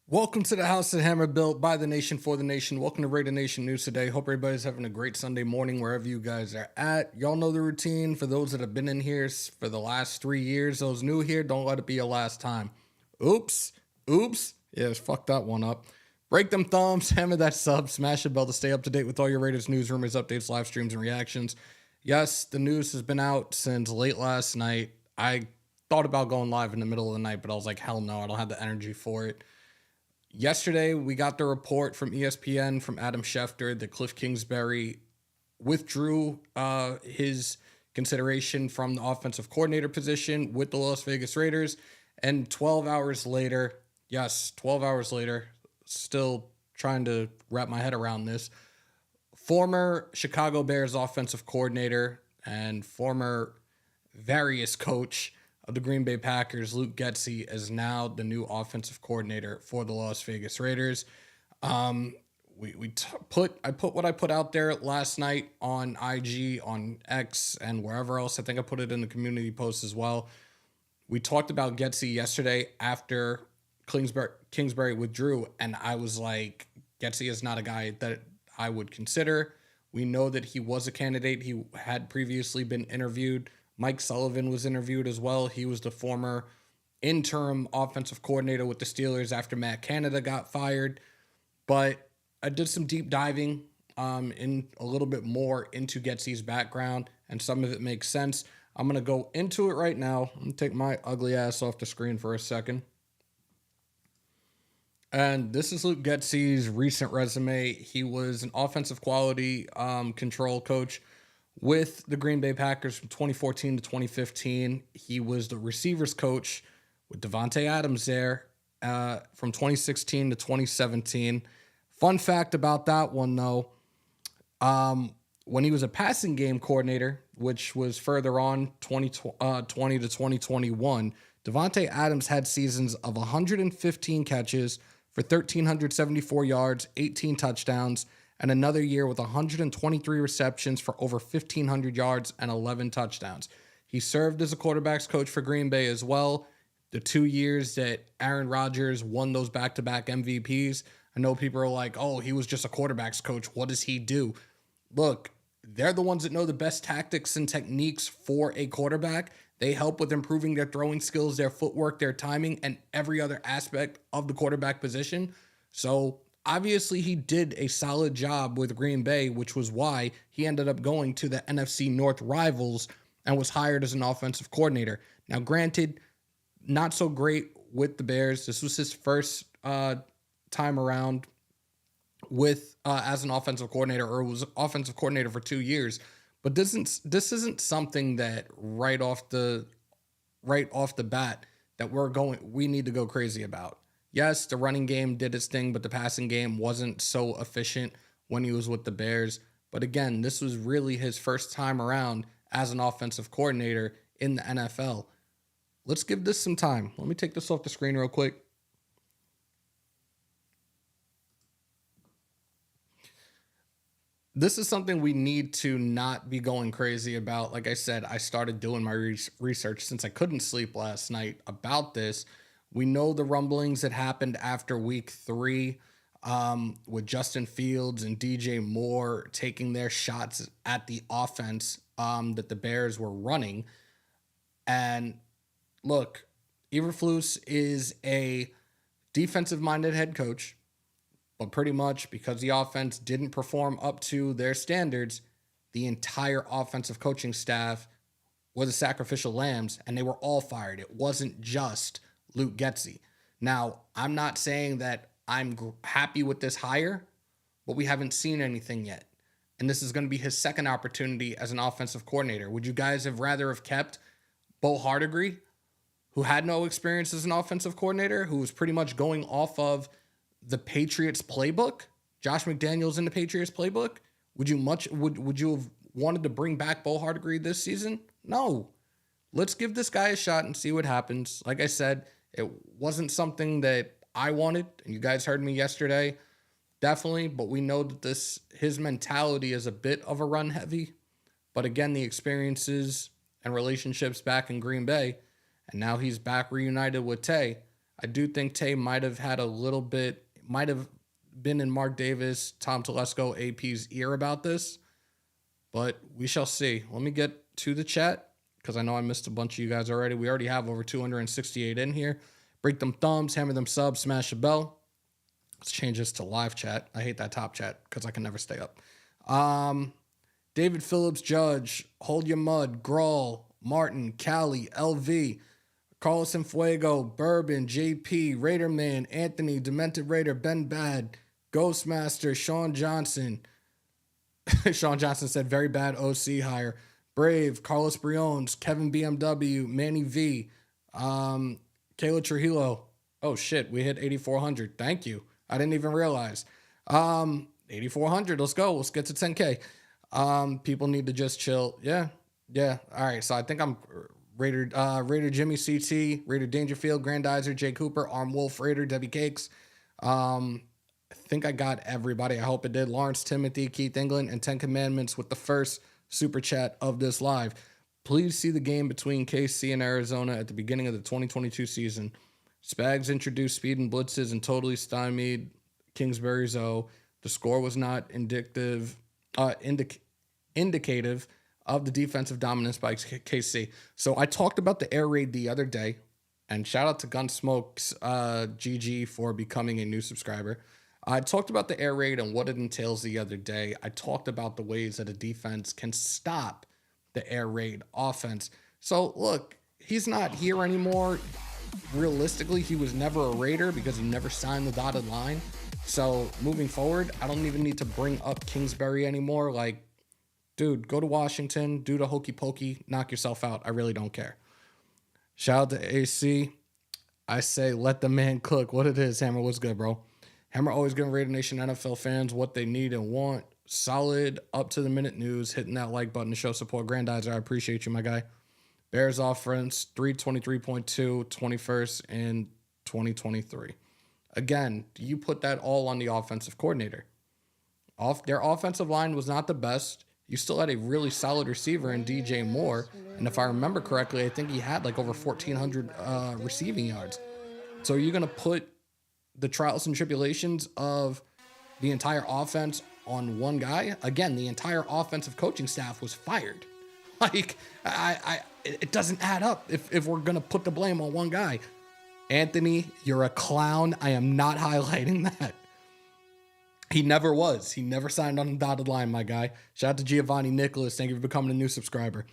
Welcome to the House of Hammer, built by the nation for the nation. Welcome to Raider Nation News today. Hope everybody's having a great Sunday morning wherever you guys are at. Y'all know the routine. For those that have been in here for the last 3 years, those new here, don't let it be your last time. Oops. Yeah, fuck that one up. Break them thumbs, hammer that sub, smash the bell to stay up to date with all your Raiders news, rumors, updates, live streams, and reactions. Yes, the news has been out since late last night. I thought about going live in the middle of the night, but I was like, hell no, I don't have the energy for it. Yesterday, we got the report from ESPN from Adam Schefter that Kliff Kingsbury withdrew his consideration from the offensive coordinator position with the Las Vegas Raiders. And 12 hours later, yes, 12 hours later, still trying to wrap my head around this, former Chicago Bears offensive coordinator and former various coach of the Green Bay Packers, Luke Getsy, is now the new offensive coordinator for the Las Vegas Raiders. I put what I put out there last night on IG, on X, and wherever else. I think I put it in the community post as well. We talked about Getsy yesterday after Kingsbury withdrew, and I was like, Getsy is not a guy that I would consider. We know that he was a candidate. He had previously been interviewed. Mike Sullivan was interviewed as well. He was the former interim offensive coordinator with the Steelers after Matt Canada got fired. But I did some deep diving in a little bit more into Getsy's background, and some of it makes sense. I'm going to go into it right now. I'm going to take my ugly ass off the screen for a second. And this is Luke Getsy's recent resume. He was an offensive quality control coach with the Green Bay Packers from 2014 to 2015. He was the receivers coach with Davante Adams there from 2016 to 2017. Fun fact about that one, though, when he was a passing game coordinator, which was further on 2020 to 2021, Davante Adams had seasons of 115 catches for 1,374 yards, 18 touchdowns, and another year with 123 receptions for over 1,500 yards and 11 touchdowns. He served as a quarterback's coach for Green Bay as well. The 2 years that Aaron Rodgers won those back-to-back MVPs, I know people are like, oh, he was just a quarterback's coach. What does he do? Look, they're the ones that know the best tactics and techniques for a quarterback. They help with improving their throwing skills, their footwork, their timing, and every other aspect of the quarterback position. So obviously, he did a solid job with Green Bay, which was why he ended up going to the NFC North rivals and was hired as an offensive coordinator. Now, granted, not so great with the Bears. This was his first time around with as an offensive coordinator, or was offensive coordinator for 2 years. But this isn't something that right off the bat that we need to go crazy about. Yes, the running game did its thing, but the passing game wasn't so efficient when he was with the Bears. But again, this was really his first time around as an offensive coordinator in the NFL. Let's give this some time. Let me take this off the screen real quick. This is something we need to not be going crazy about. Like I said, I started doing my research since I couldn't sleep last night about this. We know the rumblings that happened after week 3 with Justin Fields and DJ Moore taking their shots at the offense that the Bears were running. And look, Eberflus is a defensive-minded head coach, but pretty much because the offense didn't perform up to their standards, the entire offensive coaching staff were the sacrificial lambs, and they were all fired. It wasn't just Luke Getsy. Now, I'm not saying that I'm happy with this hire, but we haven't seen anything yet. And this is going to be his second opportunity as an offensive coordinator. Would you guys have rather have kept Bo Hardegree, who had no experience as an offensive coordinator, who was pretty much going off of the Patriots playbook? Josh McDaniels in the Patriots playbook? Would you have wanted to bring back Bo Hardegree this season? No. Let's give this guy a shot and see what happens. Like I said, it wasn't something that I wanted, and you guys heard me yesterday. Definitely, but we know that his mentality is a bit of a run heavy. But again, the experiences and relationships back in Green Bay, and now he's back reunited with Tay. I do think Tay might have had a little bit, might have been in Mark Davis, Tom Telesco, AP's ear about this, but we shall see. Let me get to the chat because I know I missed a bunch of you guys already. We already have over 268 in here. Break them thumbs, hammer them subs, smash a bell. Let's change this to live chat. I hate that top chat because I can never stay up. David Phillips, Judge, Hold Your Mud, Grawl, Martin, Cali, LV, Carlos Enfuego, Bourbon, JP, Raiderman, Anthony, Demented Raider, Ben Bad, Ghostmaster, Sean Johnson. Sean Johnson said very bad OC hire. Brave, Carlos Briones, Kevin BMW, Manny V, Kayla Trujillo. Oh shit, we hit 8,400. Thank you. I didn't even realize. 8,400. Let's go. Let's get to 10K. People need to just chill. Yeah. All right. So I think I'm Raider Jimmy CT, Raider Dangerfield, Grandizer, Jay Cooper, Arm Wolf, Raider, Debbie Cakes. I think I got everybody. I hope it did. Lawrence Timothy, Keith England, and 10 Commandments with the first super chat of this live. Please see the game between KC and Arizona at the beginning of the 2022 season. Spags introduced speed and blitzes and totally stymied Kingsbury's O. The score was not indicative of the defensive dominance by KC. So I talked about the air raid the other day, and shout out to Gunsmoke's GG for becoming a new subscriber. I talked about the air raid and what it entails the other day. I talked about the ways that a defense can stop the air raid offense. So look, he's not here anymore. Realistically, he was never a Raider because he never signed the dotted line. So moving forward, I don't even need to bring up Kingsbury anymore. Like, dude, go to Washington, do the hokey pokey, knock yourself out. I really don't care. Shout out to AC. I say, let the man cook. What it is, Hammer, what's good, bro? Hammer always giving Raider Nation NFL fans what they need and want. Solid, up-to-the-minute news. Hitting that like button to show support. Grandizer, I appreciate you, my guy. Bears offense, 323.2, 21st in 2023. Again, you put that all on the offensive coordinator. Their offensive line was not the best. You still had a really solid receiver in DJ Moore. And if I remember correctly, I think he had like over 1,400 receiving yards. So are you going to put the trials and tribulations of the entire offense on one guy? Again, the entire offensive coaching staff was fired. Like, it doesn't add up if we're going to put the blame on one guy. Anthony, you're a clown. I am not highlighting that. He never was. He never signed on the dotted line, my guy. Shout out to Giovanni Nicholas. Thank you for becoming a new subscriber.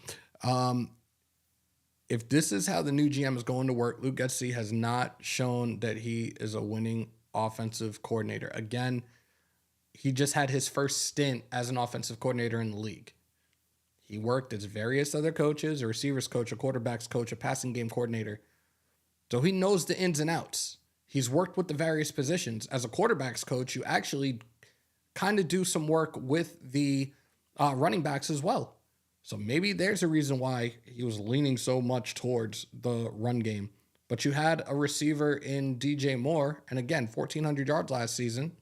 If this is how the new GM is going to work, Luke Getsy has not shown that he is a winning offensive coordinator. Again, he just had his first stint as an offensive coordinator in the league. He worked as various other coaches, a receivers coach, a quarterbacks coach, a passing game coordinator. So he knows the ins and outs. He's worked with the various positions. As a quarterbacks coach, you actually kind of do some work with the running backs as well. So maybe there's a reason why he was leaning so much towards the run game. But you had a receiver in DJ Moore, and again, 1,400 yards last season.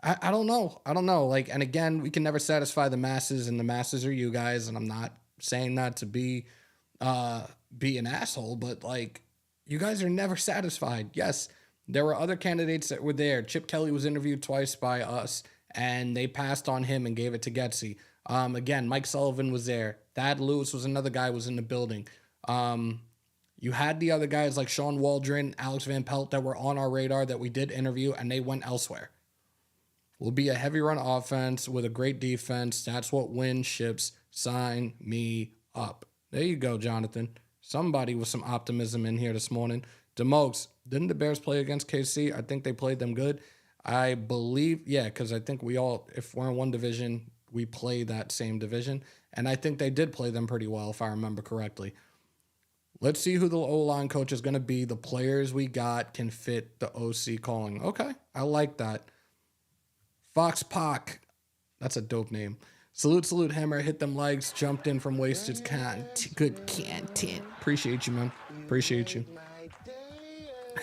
I don't know. Like, and again, we can never satisfy the masses, and the masses are you guys. And I'm not saying that to be an asshole, but like, you guys are never satisfied. Yes, there were other candidates that were there. Chip Kelly was interviewed twice by us, and they passed on him and gave it to Getsy. Again, Mike Sullivan was there. Thad Lewis was another guy who was in the building. You had the other guys like Sean Waldron, Alex Van Pelt that were on our radar that we did interview, and they went elsewhere. Will be a heavy run offense with a great defense. That's what wins ships. Sign me up. There you go, Jonathan. Somebody with some optimism in here this morning. DeMokes, didn't the Bears play against KC? I think they played them good. I believe, yeah, because I think we all, if we're in one division, we play that same division. And I think they did play them pretty well, if I remember correctly. Let's see who the O-line coach is going to be. The players we got can fit the OC calling. Okay, I like that. Fox Pock, that's a dope name. Salute, Hammer. Hit them likes. Jumped in from wasted good content. Appreciate you, man. Appreciate you.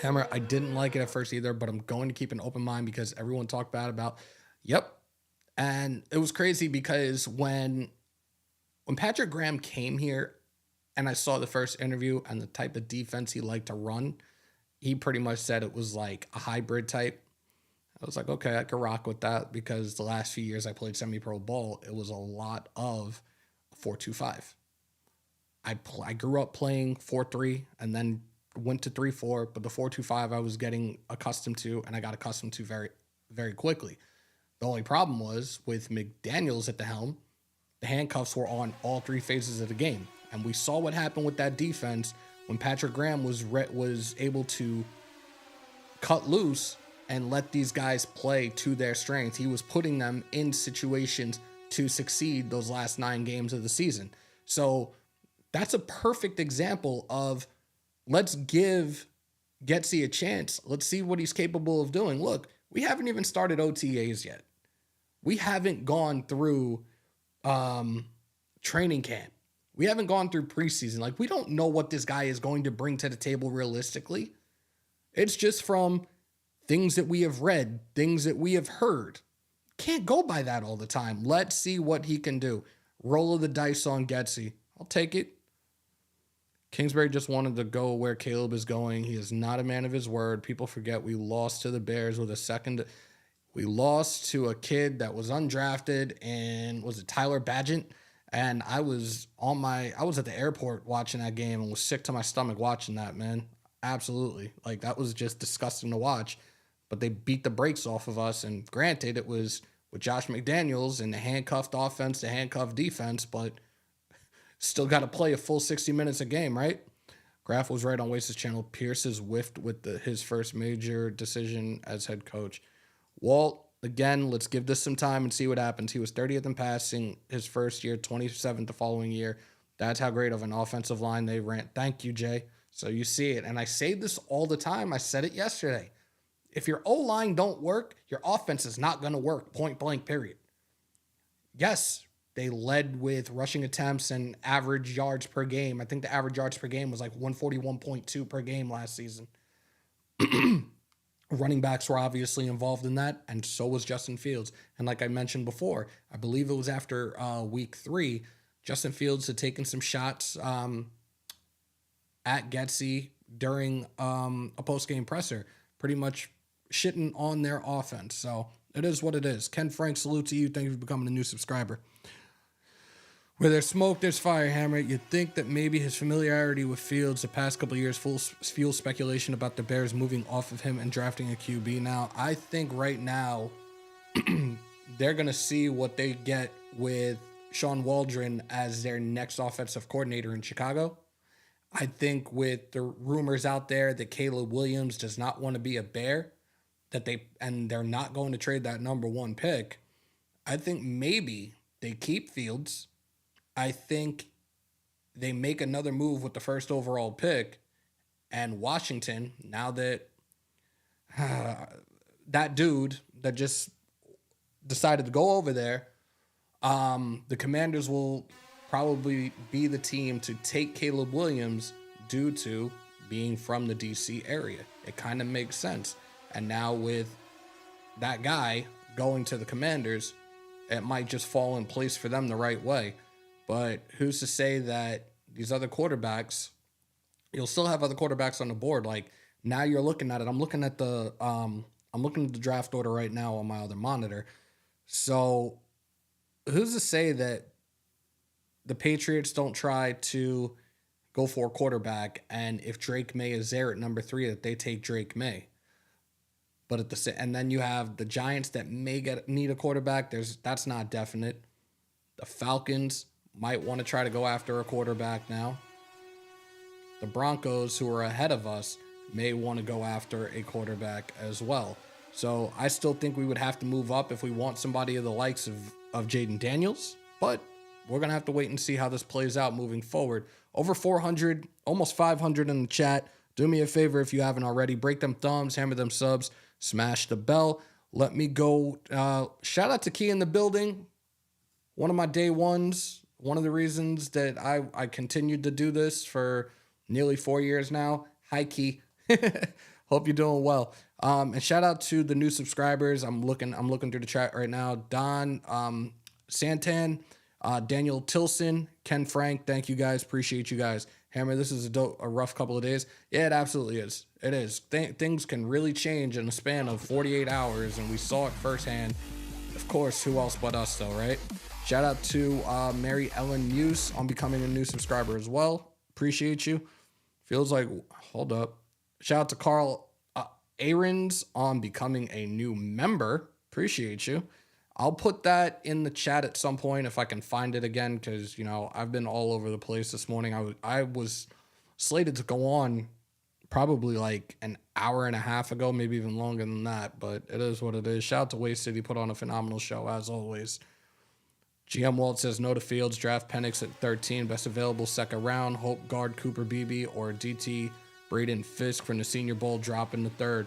Hammer, I didn't like it at first either, but I'm going to keep an open mind because everyone talked bad about. Yep. And it was crazy because when Patrick Graham came here and I saw the first interview and the type of defense he liked to run, he pretty much said it was like a hybrid type. I was like, okay, I could rock with that because the last few years I played semi-pro ball, it was a lot of 4-2-5. I grew up playing 4-3 and then went to 3-4, but the 4-2-5 I was getting accustomed to, and I got accustomed to very, very quickly. The only problem was with McDaniels at the helm, the handcuffs were on all three phases of the game. And we saw what happened with that defense when Patrick Graham was able to cut loose and let these guys play to their strengths. He was putting them in situations to succeed those last 9 games of the season. So that's a perfect example of let's give Getsy a chance. Let's see what he's capable of doing. Look, we haven't even started OTAs yet. We haven't gone through training camp. We haven't gone through preseason. Like, we don't know what this guy is going to bring to the table realistically. It's just from things that we have read, things that we have heard. Can't go by that all the time. Let's see what he can do. Roll of the dice on Getsy. I'll take it. Kingsbury just wanted to go where Caleb is going. He is not a man of his word. People forget we lost to the Bears with a second. We lost to a kid that was undrafted, and was it Tyler Badgett? And I was at the airport watching that game and was sick to my stomach watching that, man. Absolutely. Like, that was just disgusting to watch. But they beat the brakes off of us. And granted, it was with Josh McDaniels and the handcuffed offense, the handcuffed defense, but still got to play a full 60 minutes a game, right? Graf was right on Wace's channel. Pierce is whiffed with his first major decision as head coach. Walt, again, let's give this some time and see what happens. He was 30th in passing his first year, 27th the following year. That's how great of an offensive line they ran. Thank you, Jay. So you see it. And I say this all the time. I said it yesterday. If your O-line don't work, your offense is not going to work, point blank, period. Yes, they led with rushing attempts and average yards per game. I think the average yards per game was like 141.2 per game last season. Running backs were obviously involved in that, and so was Justin Fields. And like I mentioned before, I believe it was after week 3, Justin Fields had taken some shots at Getsy during a post-game presser, pretty much shitting on their offense. So it is what it is. Ken Frank, salute to you. Thank you for becoming a new subscriber. Where there's smoke, there's fire, Hammer. You'd think that maybe his familiarity with Fields the past couple of years fuels speculation about the Bears moving off of him and drafting a QB. Now, I think right now they're going to see what they get with Sean Waldron as their next offensive coordinator in Chicago. I think with the rumors out there that Caleb Williams does not want to be a Bear, they're not going to trade that number 1 pick, I think maybe they keep Fields. I think they make another move with the first overall pick, and Washington, now that that dude that just decided to go over there, the Commanders will probably be the team to take Caleb Williams due to being from the DC area. It kind of makes sense. And now with that guy going to the Commanders, it might just fall in place for them the right way. But who's to say that these other quarterbacks, you'll still have other quarterbacks on the board. Like, now you're looking at it. I'm looking at the draft order right now on my other monitor. So who's to say that the Patriots don't try to go for a quarterback, and if Drake May is there at number 3, that they take Drake May? But and then you have the Giants that may need a quarterback. That's not definite. The Falcons might want to try to go after a quarterback now. The Broncos, who are ahead of us, may want to go after a quarterback as well. So I still think we would have to move up if we want somebody of the likes of Jaden Daniels. But we're going to have to wait and see how this plays out moving forward. Over 400, almost 500 in the chat. Do me a favor if you haven't already. Break them thumbs, hammer them subs, smash the bell. Let me go. Shout out to Key in the building. One of my day ones. One of the reasons that I continued to do this for nearly 4 years now. Hi, Key. Hope you're doing well. And shout out to the new subscribers. I'm looking through the chat right now. Don Santan, Daniel Tilson, Ken Frank. Thank you guys. Appreciate you guys. Hammer, this is a rough couple of days. Yeah, it absolutely is. It is. Things can really change in a span of 48 hours, and we saw it firsthand. Of course, who else but us, though, right? Shout out to Mary Ellen Muse on becoming a new subscriber as well. Appreciate you. Feels like, hold up. Shout out to Carl Aarons on becoming a new member. Appreciate you. I'll put that in the chat at some point if I can find it again, because, you know, I've been all over the place this morning. I was slated to go on probably like an hour and a half ago, maybe even longer than that, but it is what it is. Shout out to Waste City, put on a phenomenal show as always. GM Walt says no to Fields, draft Penix at 13, best available second round. Hope guard Cooper Beebe or DT Braden Fisk from the Senior Bowl drop in the third.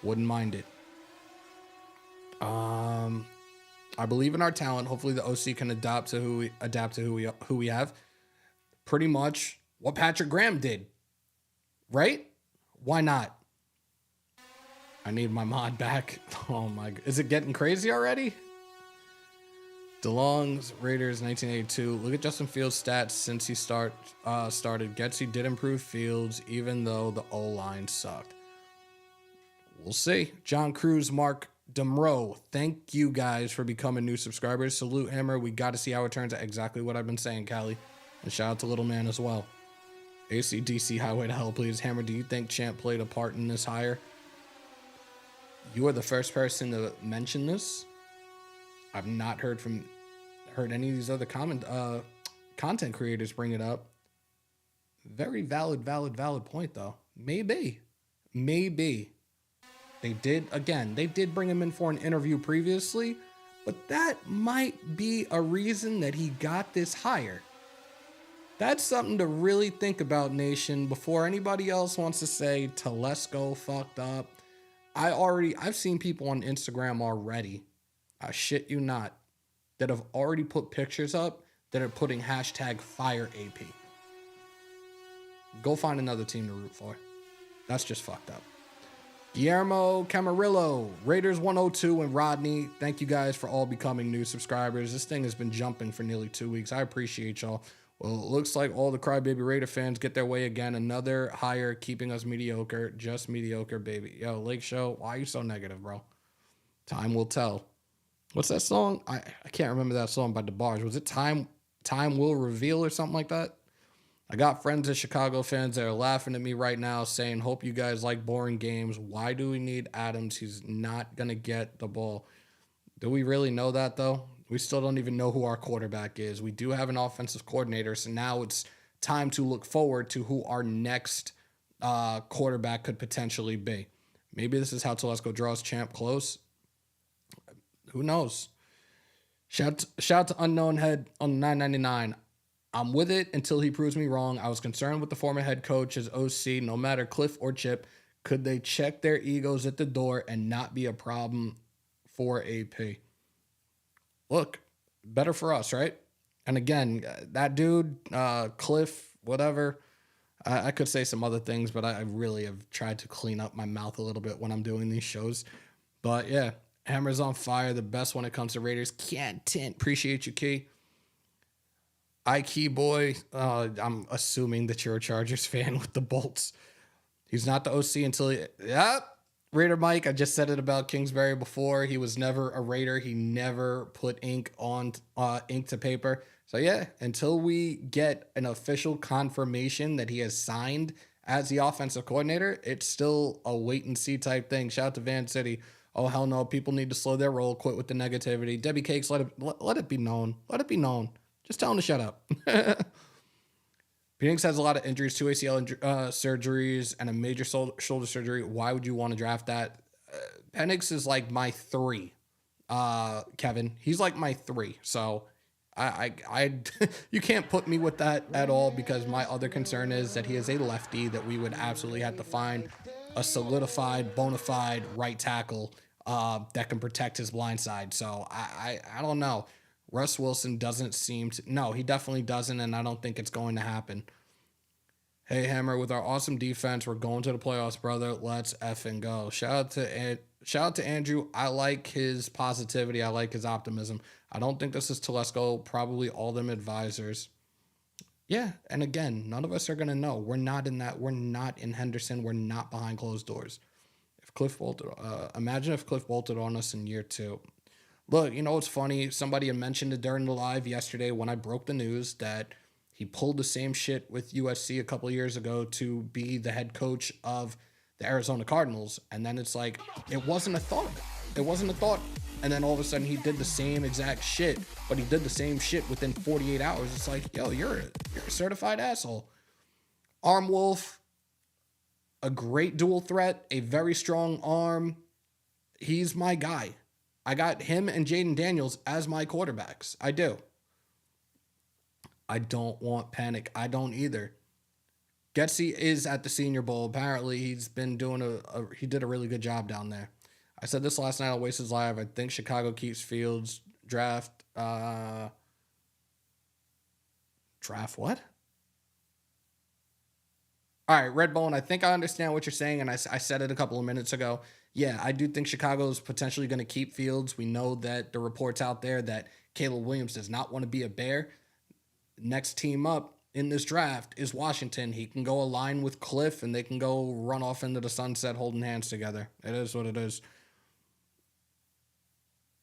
Wouldn't mind it. I believe in our talent. Hopefully the OC can adapt to who we have. Pretty much what Patrick Graham did, right? Why not? I need my mod back. Oh my! Is it getting crazy already? DeLong's Raiders 1982. Look at Justin Fields' stats since he started. Getsy did improve Fields, even though the O-line sucked. We'll see. John Cruz, Mark Demro, thank you guys for becoming new subscribers. Salute, Hammer. We got to see how it turns out. Exactly what I've been saying, Callie. And shout out to Little Man as well. ACDC Highway to Hell, please. Hammer, do you think Champ played a part in this hire? You are the first person to mention this. I've not heard any of these other content creators bring it up. Very valid point, though. Maybe. They did bring him in for an interview previously, but that might be a reason that he got this hire. That's something to really think about, Nation, before anybody else wants to say Telesco fucked up. I've seen people on Instagram already, I shit you not, that have already put pictures up that are putting hashtag fire AP. Go find another team to root for. That's just fucked up. Guillermo Camarillo, Raiders 102, and Rodney, thank you guys for all becoming new subscribers. This thing has been jumping for nearly 2 weeks. I appreciate y'all. Well, it looks like all the Crybaby Raider fans get their way again. Another hire keeping us mediocre. Just mediocre, baby. Yo, Lake Show, why are you so negative, bro? Time will tell. What's that song? I can't remember that song by DeBarge. Was it Time Will Reveal or something like that? I got friends of Chicago fans that are laughing at me right now saying, hope you guys like boring games. Why do we need Adams? He's not going to get the ball. Do we really know that, though? We still don't even know who our quarterback is. We do have an offensive coordinator, so now it's time to look forward to who our next quarterback could potentially be. Maybe this is how Telesco draws Champ close. Who knows? Shout out to Unknown Head on 999. I'm with it until he proves me wrong. I was concerned with the former head coach as OC. No matter Kliff or Chip, could they check their egos at the door and not be a problem for AP? Look, better for us, right? And again, that dude, Kliff, whatever, I could say some other things, but I really have tried to clean up my mouth a little bit when I'm doing these shows. But yeah, Hammer's on fire. The best when it comes to Raiders. Can't tint. Appreciate you, Key. Key boy, I'm assuming that you're a Chargers fan with the Bolts. He's not the OC until Raider Mike, I just said it about Kingsbury before. He was never a Raider. He never put ink to paper. So yeah, until we get an official confirmation that he has signed as the offensive coordinator, it's still a wait and see type thing. Shout out to Van City. Oh, hell no. People need to slow their roll. Quit with the negativity. Debbie Cakes, let it be known. Let it be known. Just tell him to shut up. Phoenix has a lot of injuries, 2 ACL surgeries, and a major shoulder surgery. Why would you want to draft that? Penix is like my 3. Kevin, he's like my 3. So I you can't put me with that at all, because my other concern is that he is a lefty that we would absolutely have to find a solidified, bona fide right tackle that can protect his blind side. So I don't know. Russ Wilson doesn't seem to... No, he definitely doesn't, and I don't think it's going to happen. Hey, Hammer, with our awesome defense, we're going to the playoffs, brother. Let's effing go. Shout out to Andrew. I like his positivity. I like his optimism. I don't think this is Telesco. Probably all them advisors. Yeah, and again, none of us are gonna know. We're not in that. We're not in Henderson. We're not behind closed doors. If Cliff bolted, imagine if Cliff bolted on us in year two. Look, you know what's funny? Somebody had mentioned it during the live yesterday when I broke the news that he pulled the same shit with USC a couple of years ago to be the head coach of the Arizona Cardinals. And then it's like, it wasn't a thought. It wasn't a thought. And then all of a sudden he did the same exact shit, but he did the same shit within 48 hours. It's like, yo, you're a certified asshole. Arm Wolf, a great dual threat, a very strong arm. He's my guy. I got him and Jaden Daniels as my quarterbacks. I do. I don't want panic. I don't either. Getsy is at the Senior Bowl. Apparently, he's been doing he did a really good job down there. I said this last night on Wasted Live. I think Chicago keeps Fields. Draft what? All right, Redbone, I think I understand what you're saying, and I said it a couple of minutes ago. Yeah, I do think Chicago's potentially going to keep Fields. We know that the reports out there that Caleb Williams does not want to be a Bear. Next team up in this draft is Washington. He can go align with Kliff, and they can go run off into the sunset holding hands together. It is what it is.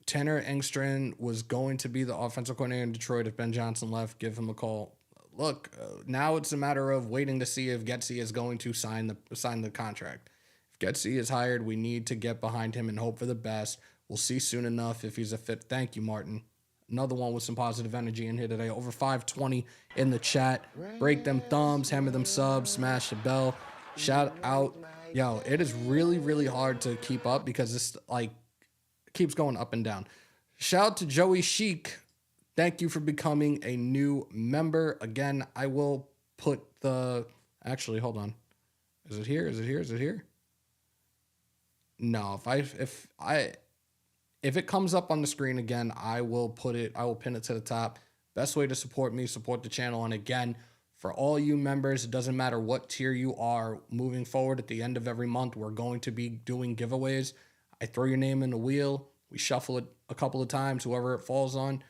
Tanner Engstrand was going to be the offensive coordinator in Detroit if Ben Johnson left. Give him a call. Look, now it's a matter of waiting to see if Getsy is going to sign the contract. If Getsy is hired, we need to get behind him and hope for the best. We'll see soon enough if he's a fit. Thank you, Martin. Another one with some positive energy in here today. Over 520 in the chat. Break them thumbs, hammer them subs, smash the bell. Shout out. Yo, it is really, really hard to keep up because it's like keeps going up and down. Shout out to Joey Chic. Thank you for becoming a new member. Again, I will put the... Actually, hold on. Is it here? Is it here? Is it here? No, if it comes up on the screen again, I will pin it to the top. Best way to support me, support the channel. And again, for all you members, it doesn't matter what tier you are, moving forward at the end of every month, we're going to be doing giveaways. I throw your name in the wheel. We shuffle it a couple of times, whoever it falls on.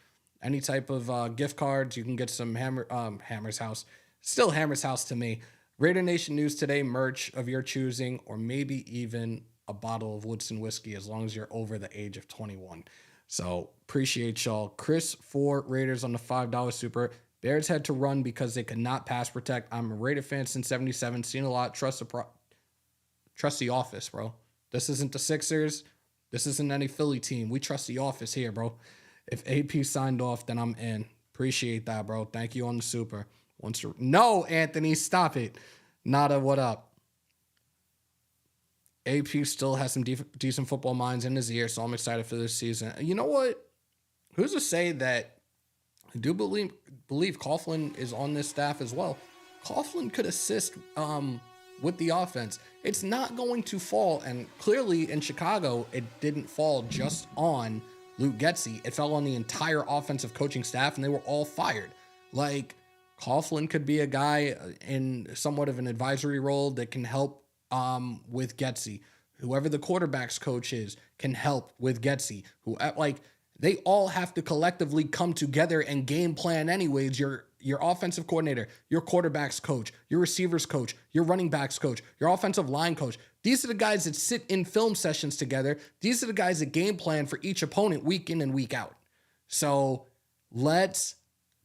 Any type of gift cards, you can get some Hammer's House. Still Hammer's House to me. Raider Nation News Today merch of your choosing, or maybe even a bottle of Woodson whiskey as long as you're over the age of 21. So appreciate y'all. Chris for Raiders on the $5 super. Bears had to run because they could not pass protect. I'm a Raider fan since 77. Seen a lot. Trust the office, bro. This isn't the Sixers. This isn't any Philly team. We trust the office here, bro. If AP signed off, then I'm in. Appreciate that, bro. Thank you on the super. No, Anthony, stop it. Nada, what up? AP still has some decent football minds in his ear, so I'm excited for this season. You know what? Who's to say that I do believe Coughlin is on this staff as well. Coughlin could assist with the offense. It's not going to fall, and clearly in Chicago, it didn't fall just on Luke Getsy. It fell on the entire offensive coaching staff, and they were all fired. Like, Coughlin could be a guy in somewhat of an advisory role that can help with Getsy. Whoever the quarterback's coach is can help with Getsy. They all have to collectively come together and game plan anyways. Your offensive coordinator, your quarterback's coach, your receivers coach, your running backs coach, your offensive line coach. These are the guys that sit in film sessions together. These are the guys that game plan for each opponent week in and week out. So let's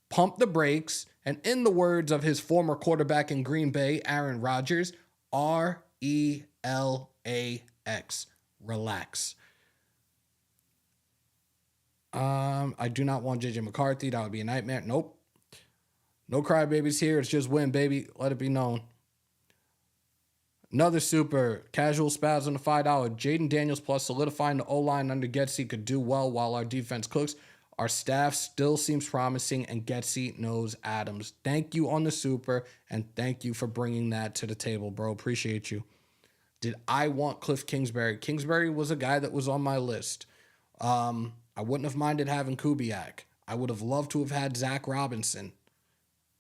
pump the brakes. And in the words of his former quarterback in Green Bay, Aaron Rodgers, RELAX. Relax. I do not want JJ McCarthy. That would be a nightmare. Nope. No crybabies here. It's just win, baby. Let it be known. Another super. Casual spaz on the $5. Jaden Daniels plus solidifying the O-line under Getsy could do well while our defense cooks. Our staff still seems promising, and Getsy knows Adams. Thank you on the super, and thank you for bringing that to the table, bro. Appreciate you. Did I want Kliff Kingsbury? Kingsbury was a guy that was on my list. I wouldn't have minded having Kubiak. I would have loved to have had Zach Robinson.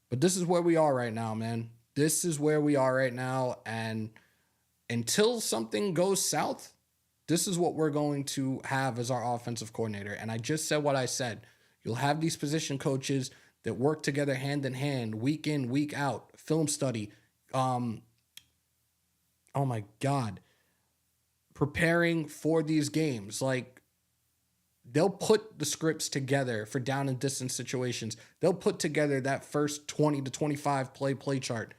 But this is where we are right now, man. This is where we are right now, and until something goes south, this is what we're going to have as our offensive coordinator. And I just said what I said. You'll have these position coaches that work together hand in hand, week in, week out, film study. Oh my God. Preparing for these games. Like, they'll put the scripts together for down and distance situations. They'll put together that first 20 to 25 play chart.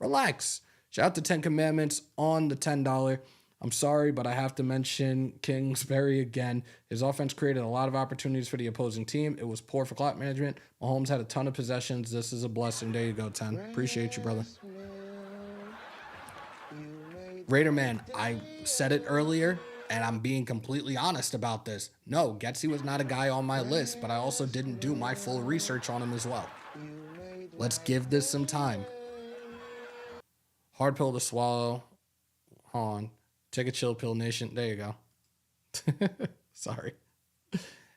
Relax. Shout out to 10 Commandments on the $10. I'm sorry, but I have to mention Kingsbury again. His offense created a lot of opportunities for the opposing team. It was poor for clock management. Mahomes had a ton of possessions. This is a blessing. There you go, 10. Appreciate you, brother. Raider man, I said it earlier, and I'm being completely honest about this. No, Getsy was not a guy on my list, but I also didn't do my full research on him as well. Let's give this some time. Hard pill to swallow. Hold on. Take a chill pill, nation. There you go. Sorry.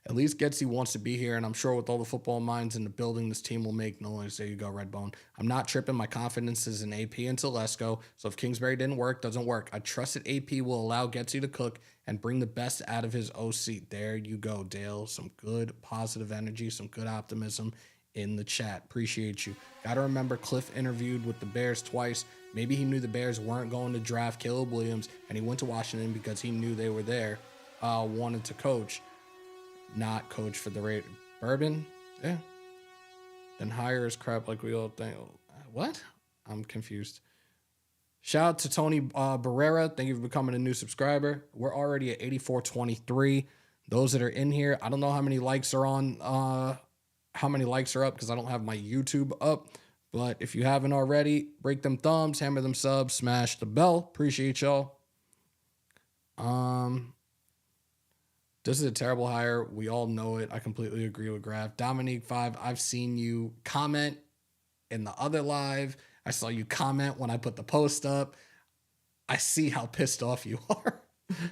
At least Getsy wants to be here, and I'm sure with all the football minds in the building, this team will make noise. There you go, Redbone. I'm not tripping. My confidence is in AP and Telesco, so if Kingsbury didn't work, doesn't work. I trust that AP will allow Getsy to cook and bring the best out of his OC. There you go, Dale. Some good positive energy, some good optimism in the chat. Appreciate you. Got to remember, Kliff interviewed with the Bears twice. Maybe he knew the Bears weren't going to draft Caleb Williams, and he went to Washington because he knew they were there, wanted to coach, not coach for the Raiders. Bourbon? Yeah. Then hire his crap like we all think. What? I'm confused. Shout out to Tony Barrera. Thank you for becoming a new subscriber. We're already at 8423. Those that are in here, I don't know how many likes are on, how many likes are up because I don't have my YouTube up. But if you haven't already, break them thumbs, hammer them subs, smash the bell. Appreciate y'all. This is a terrible hire. We all know it. I completely agree with Graf. Dominique 5, I've seen you comment in the other live. I saw you comment when I put the post up. I see how pissed off you are.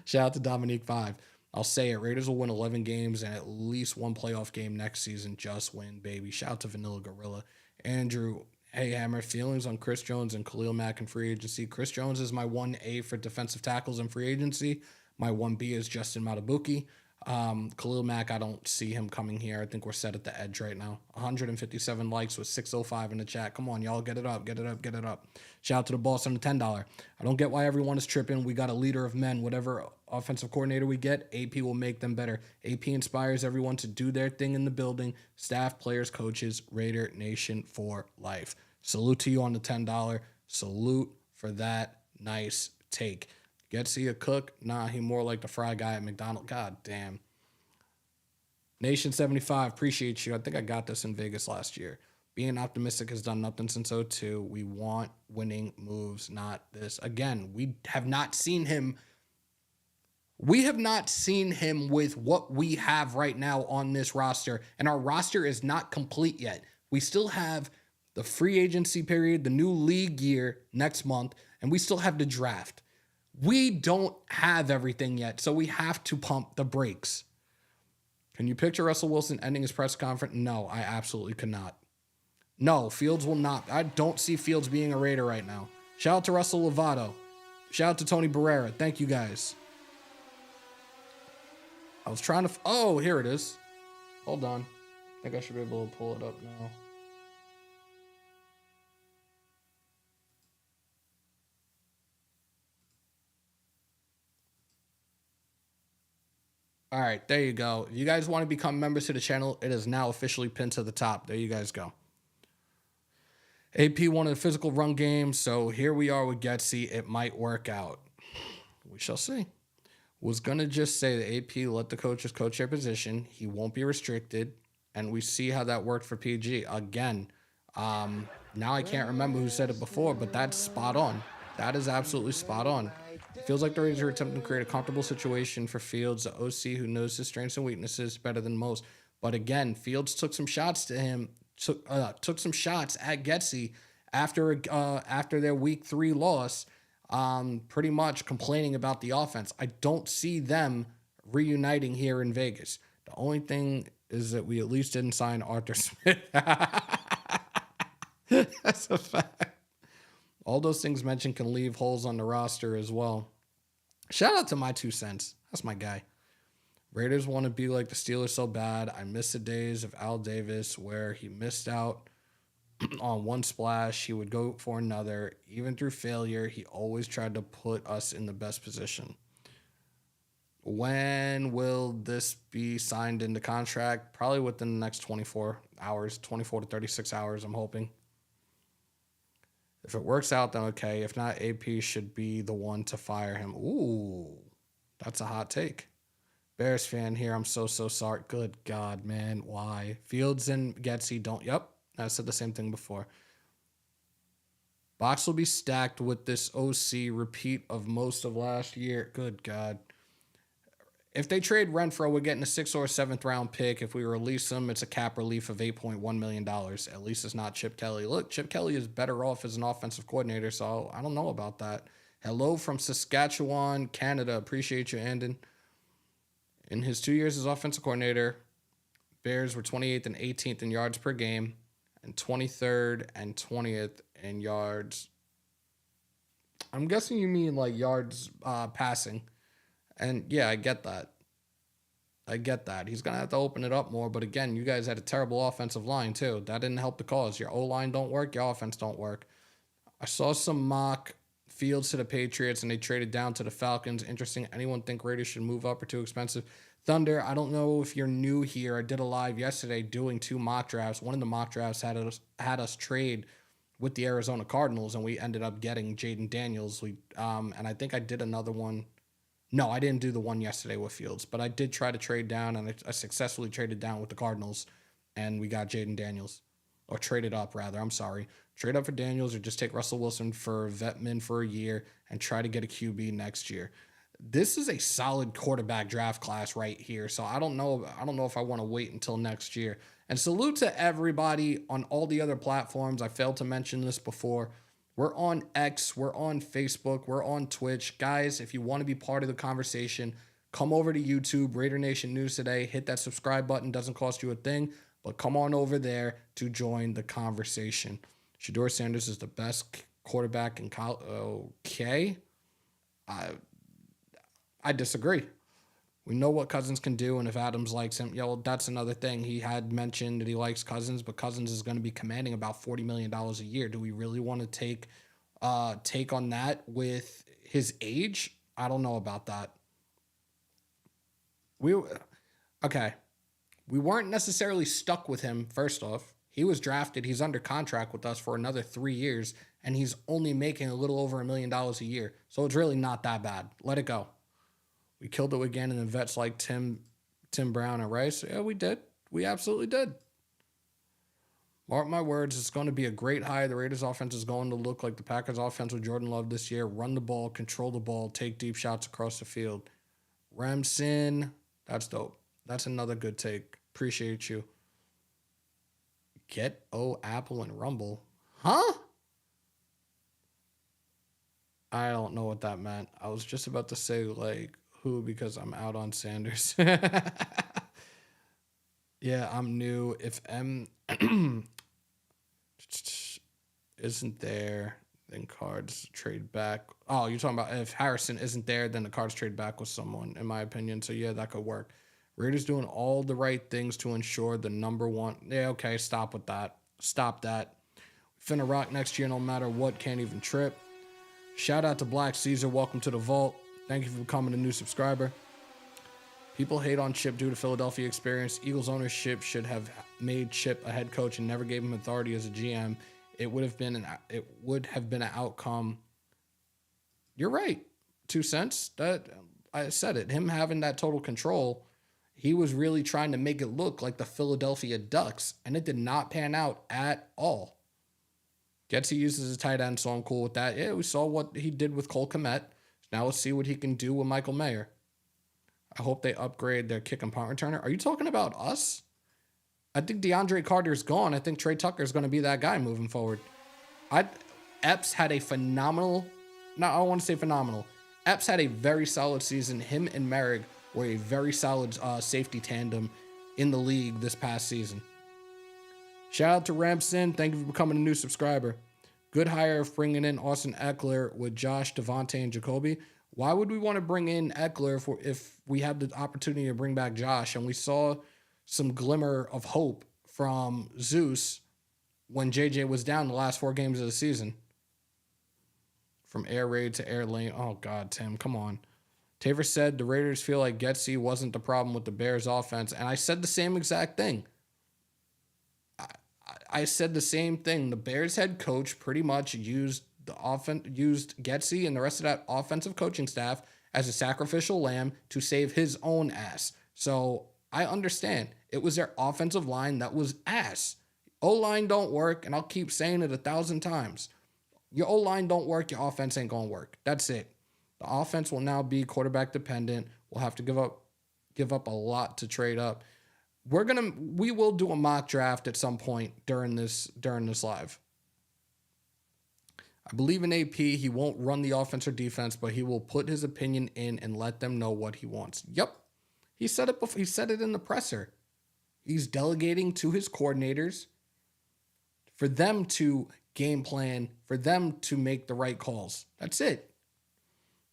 Shout out to Dominique 5. I'll say it. Raiders will win 11 games and at least one playoff game next season. Just win, baby. Shout out to Vanilla Gorilla. Andrew, hey, Hammer, feelings on Chris Jones and Khalil Mack in free agency. Chris Jones is my 1A for defensive tackles in free agency. My 1B is Justin Matabuki. Khalil Mack, I don't see him coming here. I think we're set at the edge right now. 157 likes with 605 in the chat. Come on, y'all. Get it up. Get it up. Get it up. Shout out to the boss on the $10. I don't get why everyone is tripping. We got a leader of men. Whatever offensive coordinator we get, AP will make them better. AP inspires everyone to do their thing in the building. Staff, players, coaches, Raider Nation for life. Salute to you on the $10. Salute for that nice take. Getsy a cook? Nah, he more like the fry guy at McDonald's. God damn. Nation 75, appreciate you. I think I got this in Vegas last year. Being optimistic has done nothing since 2002. We want winning moves, not this. Again, we have not seen him. We have not seen him with what we have right now on this roster, and our roster is not complete yet. We still have the free agency period, the new league year next month, and we still have the draft. We don't have everything yet, so we have to pump the brakes. Can you picture Russell Wilson ending his press conference? No, I absolutely cannot. No, Fields will not. I don't see Fields being a Raider right now. Shout out to Russell Lovato. Shout out to Tony Barrera. Thank you, guys. I was trying to... Oh, here it is. Hold on. I think I should be able to pull it up now. All right, there you go. If you guys want to become members to the channel, it is now officially pinned to the top. There you guys go. AP wanted a physical run game, so here we are with Getsy. It might work out. We shall see. Was going to just say that AP let the coaches coach their position. He won't be restricted, and we see how that worked for PG. Again, now I can't remember who said it before, but that's spot on. That is absolutely spot on. Feels like the Raiders are attempting to create a comfortable situation for Fields, the OC who knows his strengths and weaknesses better than most. But again, Fields took some shots to him, took some shots at Getsy after their week 3 loss, pretty much complaining about the offense. I don't see them reuniting here in Vegas. The only thing is that we at least didn't sign Arthur Smith. That's a fact. All those things mentioned can leave holes on the roster as well. Shout out to my 2 cents. That's my guy. Raiders want to be like the Steelers so bad. I miss the days of Al Davis where he missed out on one splash. He would go for another. Even through failure, he always tried to put us in the best position. When will this be signed into contract? Probably within the next 24 hours, 24 to 36 hours, I'm hoping. If it works out, then okay. If not, AP should be the one to fire him. Ooh, that's a hot take. Bears fan here. I'm so sorry. Good God, man. Why? Fields and Getsy don't. Yep. I said the same thing before. Box will be stacked with this OC repeat of most of last year. Good God. If they trade Renfro, we're getting a 6th or 7th round pick. If we release him, it's a cap relief of $8.1 million. At least it's not Chip Kelly. Look, Chip Kelly is better off as an offensive coordinator, so I don't know about that. Hello from Saskatchewan, Canada. Appreciate you, Andon. In his 2 years as offensive coordinator, Bears were 28th and 18th in yards per game and 23rd and 20th in yards. I'm guessing you mean like yards passing. And yeah, I get that. He's going to have to open it up more. But again, you guys had a terrible offensive line too. That didn't help the cause. Your O-line don't work. Your offense don't work. I saw some mock Fields to the Patriots and they traded down to the Falcons. Interesting. Anyone think Raiders should move up or too expensive? Thunder, I don't know if you're new here. I did a live yesterday doing 2 mock drafts. One of the mock drafts had us trade with the Arizona Cardinals and we ended up getting Jaden Daniels. And I think I did another one. No, I didn't do the one yesterday with Fields, but I did try to trade down, and I successfully traded down with the Cardinals, and we got Jaden Daniels. Or traded up, rather. I'm sorry. Trade up for Daniels or just take Russell Wilson for Vetman for a year and try to get a QB next year. This is a solid quarterback draft class right here, so I don't know if I want to wait until next year. And salute to everybody on all the other platforms. I failed to mention this before. We're on X, we're on Facebook, we're on Twitch. Guys, if you want to be part of the conversation, come over to YouTube, Raider Nation News Today. Hit that subscribe button. Doesn't cost you a thing, but come on over there to join the conversation. Shedeur Sanders is the best quarterback in college. Okay. I disagree. We know what Cousins can do, and if Adams likes him, well, that's another thing. He had mentioned that he likes Cousins, but Cousins is going to be commanding about $40 million a year. Do we really want to take on that with his age? I don't know about that. We weren't necessarily stuck with him, first off. He was drafted. He's under contract with us for another 3 years, and he's only making a little over $1 million a year. So it's really not that bad. Let it go. We killed it again, and the vets like Tim Brown and Rice. Yeah, we did. We absolutely did. Mark my words, it's going to be a great hire. The Raiders offense is going to look like the Packers offense with Jordan Love this year. Run the ball, control the ball, take deep shots across the field. Remsen, that's dope. That's another good take. Appreciate you. Get Apple and Rumble. Huh? I don't know what that meant. I was just about to say, like, who, because I'm out on Sanders. Yeah, I'm new. If M isn't there, then Cards trade back. Oh, you're talking about if Harrison isn't there, then the Cards trade back with someone, in my opinion. So, yeah, that could work. Raiders doing all the right things to ensure the number one. Yeah, okay, stop with that. Stop that. Finna rock next year no matter what, can't even trip. Shout out to Black Caesar. Welcome to the vault. Thank you for becoming a new subscriber. People hate on Chip due to Philadelphia experience. Eagles ownership should have made Chip a head coach and never gave him authority as a GM. It would have been an outcome. You're right. 2 cents. That I said it. Him having that total control, he was really trying to make it look like the Philadelphia Ducks, and it did not pan out at all. Getsy uses a tight end, so I'm cool with that. Yeah, we saw what he did with Cole Kmet. Now let's see what he can do with Michael Mayer. I hope they upgrade their kick and punt returner. Are you talking about us? I think DeAndre Carter's gone. I think Trey Tucker's going to be that guy moving forward. Epps had a phenomenal... No, I don't want to say phenomenal. Epps had a very solid season. Him and Merrick were a very solid safety tandem in the league this past season. Shout out to Ramson. Thank you for becoming a new subscriber. Good hire of bringing in Austin Eckler with Josh, Devontae, and Jacoby. Why would we want to bring in Eckler if we have the opportunity to bring back Josh? And we saw some glimmer of hope from Zeus when JJ was down the last 4 games of the season. From air raid to air lane. Oh, God, Tim, come on. Taver said the Raiders feel like Getsy wasn't the problem with the Bears offense. And I said the same exact thing. I said the same thing. The Bears head coach pretty much used Getsy and the rest of that offensive coaching staff as a sacrificial lamb to save his own ass. So I understand. It was their offensive line that was ass. O-line don't work, and I'll keep saying it 1,000 times. Your O-line don't work, your offense ain't going to work. That's it. The offense will now be quarterback dependent. We'll have to give up a lot to trade up. We will do a mock draft at some point during this live. I believe in AP. He won't run the offense or defense, but he will put his opinion in and let them know what he wants. Yep. He said it before. He said it in the presser. He's delegating to his coordinators for them to game plan, for them to make the right calls. That's it.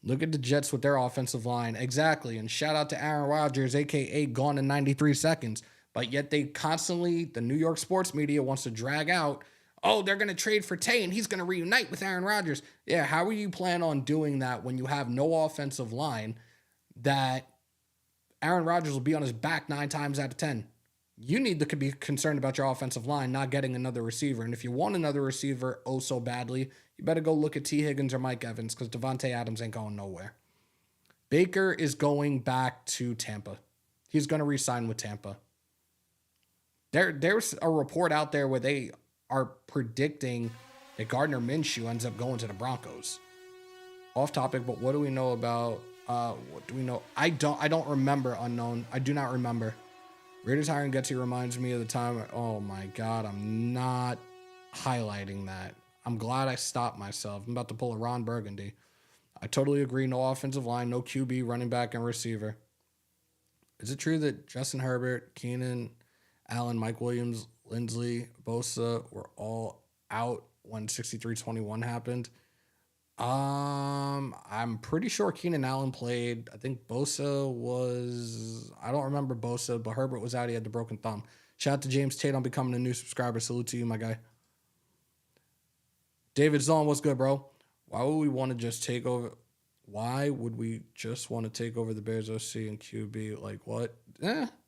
Look at the Jets with their offensive line. Exactly. And shout out to Aaron Rodgers, a.k.a. gone in 93 seconds. But yet they constantly, the New York sports media wants to drag out, oh, they're going to trade for Tay and he's going to reunite with Aaron Rodgers. Yeah, how are you plan on doing that when you have no offensive line that Aaron Rodgers will be on his back 9 times out of 10? You need to be concerned about your offensive line not getting another receiver. And if you want another receiver oh so badly, you better go look at T. Higgins or Mike Evans because Devontae Adams ain't going nowhere. Baker is going back to Tampa. He's going to re-sign with Tampa. There's a report out there where they are predicting that Gardner Minshew ends up going to the Broncos. Off topic, but what do we know about, what do we know? I don't remember, unknown. I do not remember. Raiders hiring Getsy reminds me of the time. Oh my God, I'm not highlighting that. I'm glad I stopped myself. I'm about to pull a Ron Burgundy. I totally agree. No offensive line, no QB, running back, and receiver. Is it true that Justin Herbert, Keenan Allen, Mike Williams, Lindsley, Bosa were all out when 63-21 happened? I'm pretty sure Keenan Allen played. I think Bosa was, I don't remember Bosa, but Herbert was out. He had the broken thumb. Shout out to James Tate on becoming a new subscriber. Salute to you, my guy. David Zon, what's good, bro? Why would we want to just take over? Why would we just want to take over the Bears OC and QB? Like what?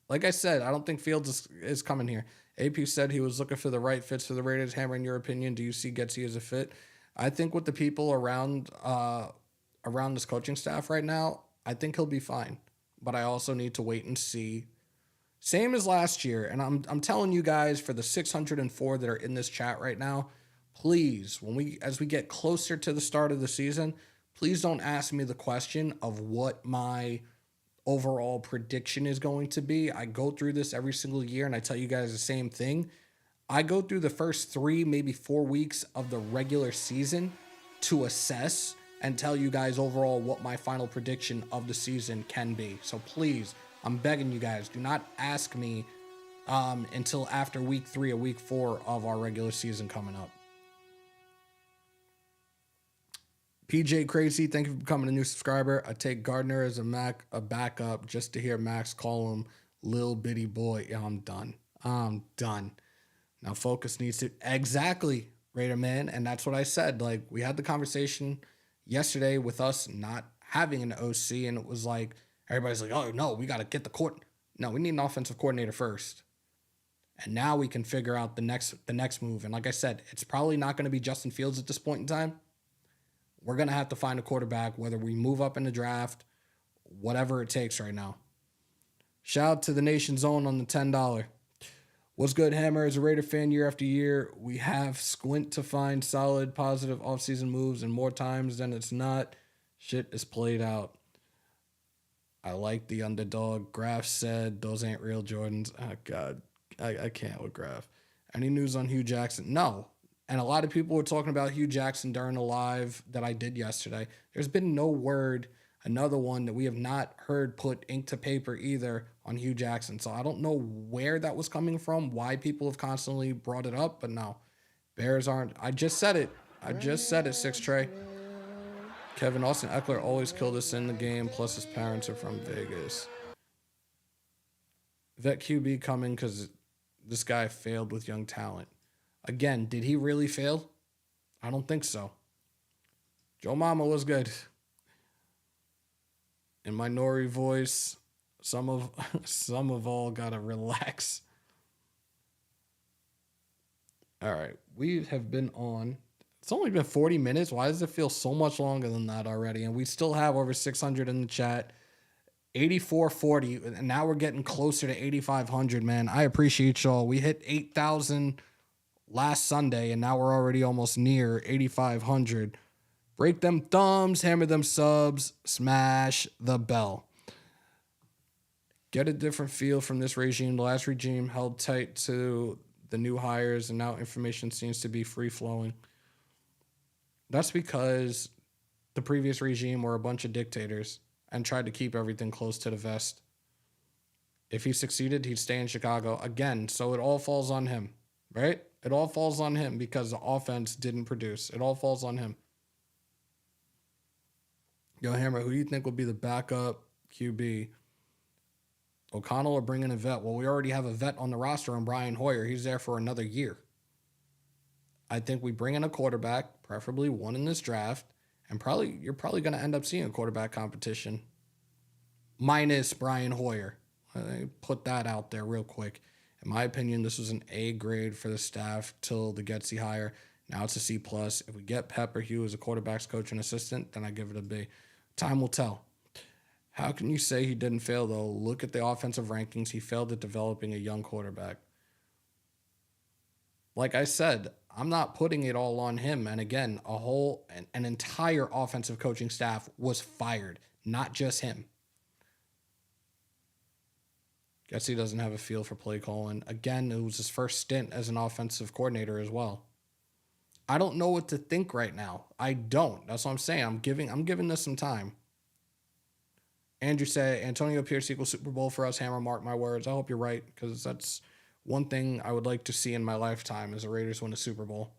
Like I said, I don't think Fields is coming here. AP said he was looking for the right fits for the Raiders. Hammer, in your opinion, do you see Getsy as a fit? I think with the people around this coaching staff right now, I think he'll be fine. But I also need to wait and see. Same as last year, and I'm telling you guys, for the 604 that are in this chat right now, please, as we get closer to the start of the season, please don't ask me the question of what my overall prediction is going to be. I go through this every single year, and I tell you guys the same thing. I go through the first 3, maybe 4 weeks of the regular season to assess and tell you guys overall what my final prediction of the season can be. So please, I'm begging you guys, do not ask me until after week 3 or week 4 of our regular season coming up. PJ Crazy, thank you for becoming a new subscriber. I take Gardner as a backup just to hear Max call him Lil Bitty Boy. Yeah, I'm done. Now focus needs to exactly, Raider man, and that's what I said. Like we had the conversation yesterday with us not having an OC, and it was like everybody's like, "Oh no, we got to get the court." No, we need an offensive coordinator first, and now we can figure out the next move. And like I said, it's probably not going to be Justin Fields at this point in time. We're going to have to find a quarterback, whether we move up in the draft, whatever it takes right now. Shout out to the Nation Zone on the $10. What's good, Hammer? As a Raider fan year after year, we have squint to find solid, positive offseason moves, and more times than it's not, shit is played out. I like the underdog. Graf said, those ain't real Jordans. Oh, God. I can't with Graf. Any news on Hugh Jackson? No. And a lot of people were talking about Hugh Jackson during a live that I did yesterday. There's been no word, another one that we have not heard put ink to paper either on Hugh Jackson. So I don't know where that was coming from, why people have constantly brought it up, but no. Bears aren't. I just said it, 6 Trey. Kevin, Austin Eckler always killed us in the game, plus his parents are from Vegas. Vet QB coming because this guy failed with young talent. Again, did he really fail? I don't think so. Joe Mama was good. In my Nori voice, some of all gotta relax. All right, we have been on. It's only been 40 minutes. Why does it feel so much longer than that already? And we still have over 600 in the chat. 8440, and now we're getting closer to 8,500, man. I appreciate y'all. We hit 8,000 last Sunday, and now we're already almost near 8,500. Break them thumbs, hammer them subs, smash the bell. Get a different feel from this regime. The last regime held tight to the new hires, and now information seems to be free-flowing. That's because the previous regime were a bunch of dictators and tried to keep everything close to the vest. If he succeeded, he'd stay in Chicago again. So it all falls on him, right? It all falls on him because the offense didn't produce. It all falls on him. Yo, Hammer, who do you think will be the backup QB? O'Connell or bring in a vet? Well, we already have a vet on the roster on Brian Hoyer. He's there for another year. I think we bring in a quarterback, preferably one in this draft. And you're probably going to end up seeing a quarterback competition. Minus Brian Hoyer. Put that out there real quick. In my opinion, this was an A grade for the staff till the Getsy hire. Now it's a C+. If we get Pepper Hugh as a quarterback's coach and assistant, then I give it a B. Time will tell. How can you say he didn't fail, though? Look at the offensive rankings. He failed at developing a young quarterback. Like I said, I'm not putting it all on him. And again, an entire offensive coaching staff was fired, not just him. Guess he doesn't have a feel for play calling. Again, it was his first stint as an offensive coordinator as well. I don't know what to think right now. I don't. That's what I'm saying. I'm giving this some time. Andrew said, Antonio Pierce equals Super Bowl for us. Hammer, mark my words. I hope you're right, because that's one thing I would like to see in my lifetime is the Raiders win a Super Bowl.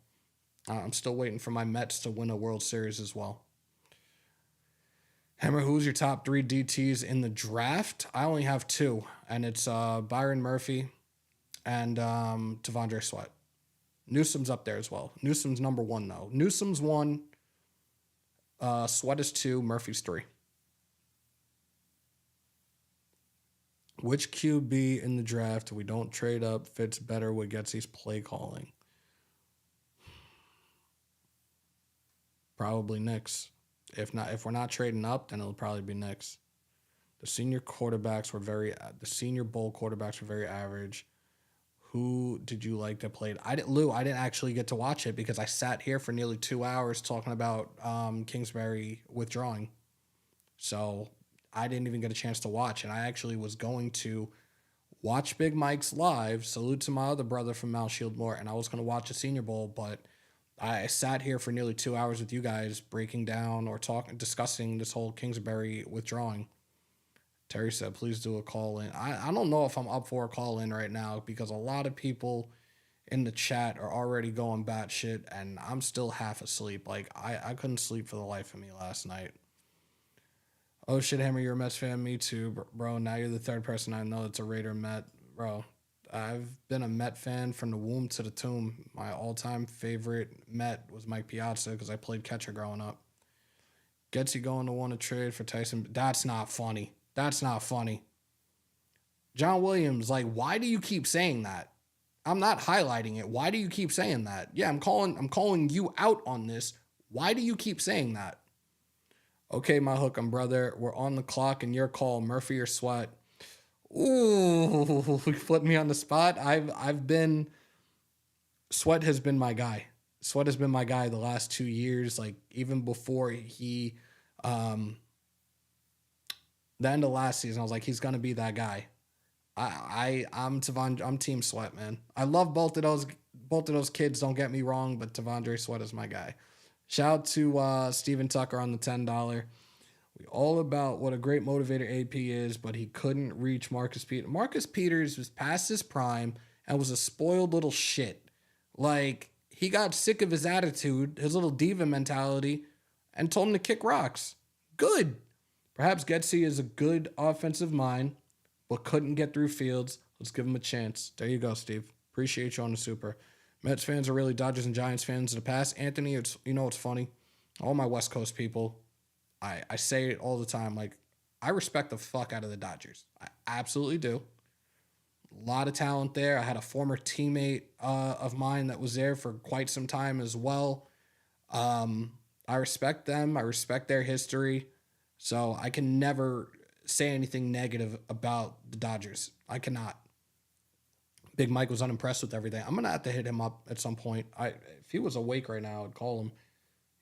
I'm still waiting for my Mets to win a World Series as well. Hammer, who's your top 3 DTs in the draft? I only have 2, and it's Byron Murphy and T'Vondre Sweat. Newsom's up there as well. Newsom's number 1, though. Newsom's 1, Sweat is 2, Murphy's 3. Which QB in the draft we don't trade up fits better with Getsy's play calling? Probably Knicks. If we're not trading up, then it'll probably be Knicks. The senior bowl quarterbacks were very average. Who did you like that played? I didn't actually get to watch it because I sat here for nearly 2 hours talking about Kingsbury withdrawing. So I didn't even get a chance to watch, and I actually was going to watch Big Mike's live, salute to my other brother from Mount Shieldmore, and I was going to watch the Senior Bowl, but I sat here for nearly 2 hours with you guys breaking down or discussing this whole Kingsbury withdrawing. Terry said, please do a call-in. I don't know if I'm up for a call-in right now because a lot of people in the chat are already going batshit, and I'm still half asleep. Like, I couldn't sleep for the life of me last night. Oh, shit, Hammer, you're a Mets fan? Me too, bro. Now you're the third person I know that's a Raider Met. Bro, I've been a Met fan from the womb to the tomb. My all-time favorite Met was Mike Piazza because I played catcher growing up. Getsy going to want to trade for Tyson. That's not funny. That's not funny. John Williams, like, why do you keep saying that? I'm not highlighting it. Why do you keep saying that? Yeah, I'm calling you out on this. Why do you keep saying that? Okay, my hook'em brother. We're on the clock and your call, Murphy or Sweat. Ooh, you put me on the spot. Sweat has been my guy. Sweat has been my guy the last 2 years. Like, even before the end of last season, I was like, he's gonna be that guy. I'm Team Sweat, man. I love both of those kids, don't get me wrong, but T'Vondre Sweat is my guy. Shout out to Steven Tucker on the $10. We all about what a great motivator AP is, but he couldn't reach Marcus Peters. Marcus Peters was past his prime and was a spoiled little shit. Like, he got sick of his attitude, his little diva mentality, and told him to kick rocks. Good. Perhaps Getsy is a good offensive mind, but couldn't get through Fields. Let's give him a chance. There you go, Steve. Appreciate you on the super. Mets fans are really Dodgers and Giants fans in the past. Anthony, it's funny. All my West Coast people, I say it all the time. Like, I respect the fuck out of the Dodgers. I absolutely do. A lot of talent there. I had a former teammate of mine that was there for quite some time as well. I respect them. I respect their history. So I can never say anything negative about the Dodgers. I cannot. Big Mike was unimpressed with everything. I'm gonna have to hit him up at some point. If he was awake right now, I'd call him.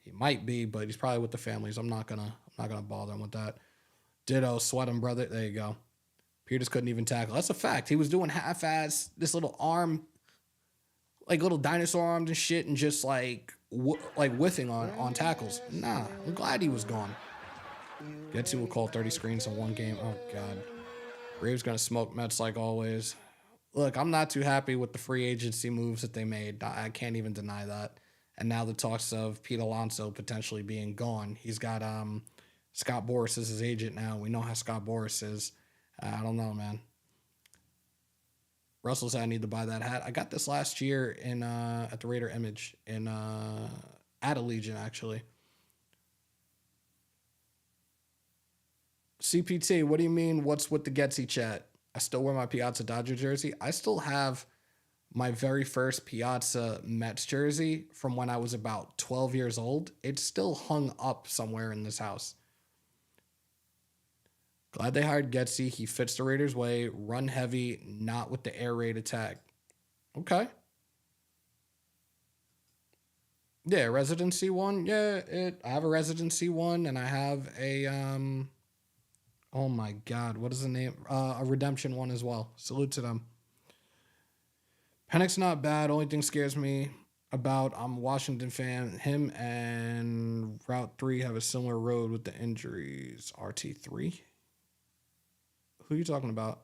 He might be, but he's probably with the families. I'm not gonna bother him with that. Ditto, sweat him, brother. There you go. Peters couldn't even tackle. That's a fact. He was doing half-ass, this little arm, like little dinosaur arms and shit, and just like whiffing on tackles. Nah, I'm glad he was gone. Getsy will call 30 screens in one game. Oh, God. Braves going to smoke Mets like always. Look, I'm not too happy with the free agency moves that they made. I can't even deny that. And now the talks of Pete Alonso potentially being gone. He's got Scott Boras as his agent now. We know how Scott Boras is. I don't know, man. Russell said I need to buy that hat. I got this last year at the Raider Image at Allegiant, actually. CPT, what do you mean, what's with the Getsy chat? I still wear my Piazza Dodger jersey. I still have my very first Piazza Mets jersey from when I was about 12 years old. It's still hung up somewhere in this house. Glad they hired Getsy. He fits the Raiders' way. Run heavy, not with the air raid attack. Okay. Yeah, residency one. Yeah, I have a residency one, and I have a oh my God, what is the name? A redemption one as well. Salute to them. Pennick's not bad. Only thing scares me about, I'm a Washington fan. Him and Route 3 have a similar road with the injuries. RT3? Who are you talking about?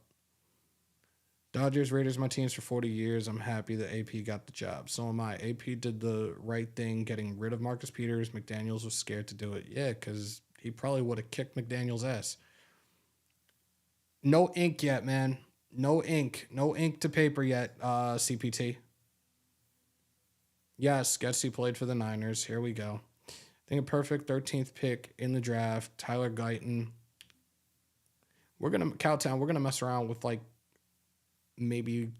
Dodgers, Raiders, my teams for 40 years. I'm happy that AP got the job. So am I. AP did the right thing getting rid of Marcus Peters. McDaniels was scared to do it. Yeah, because he probably would have kicked McDaniels' ass. No ink yet, man. No ink. No ink to paper yet, CPT. Yes, Getsy played for the Niners. Here we go. I think a perfect 13th pick in the draft. Tyler Guyton. We're going to mess around with like maybe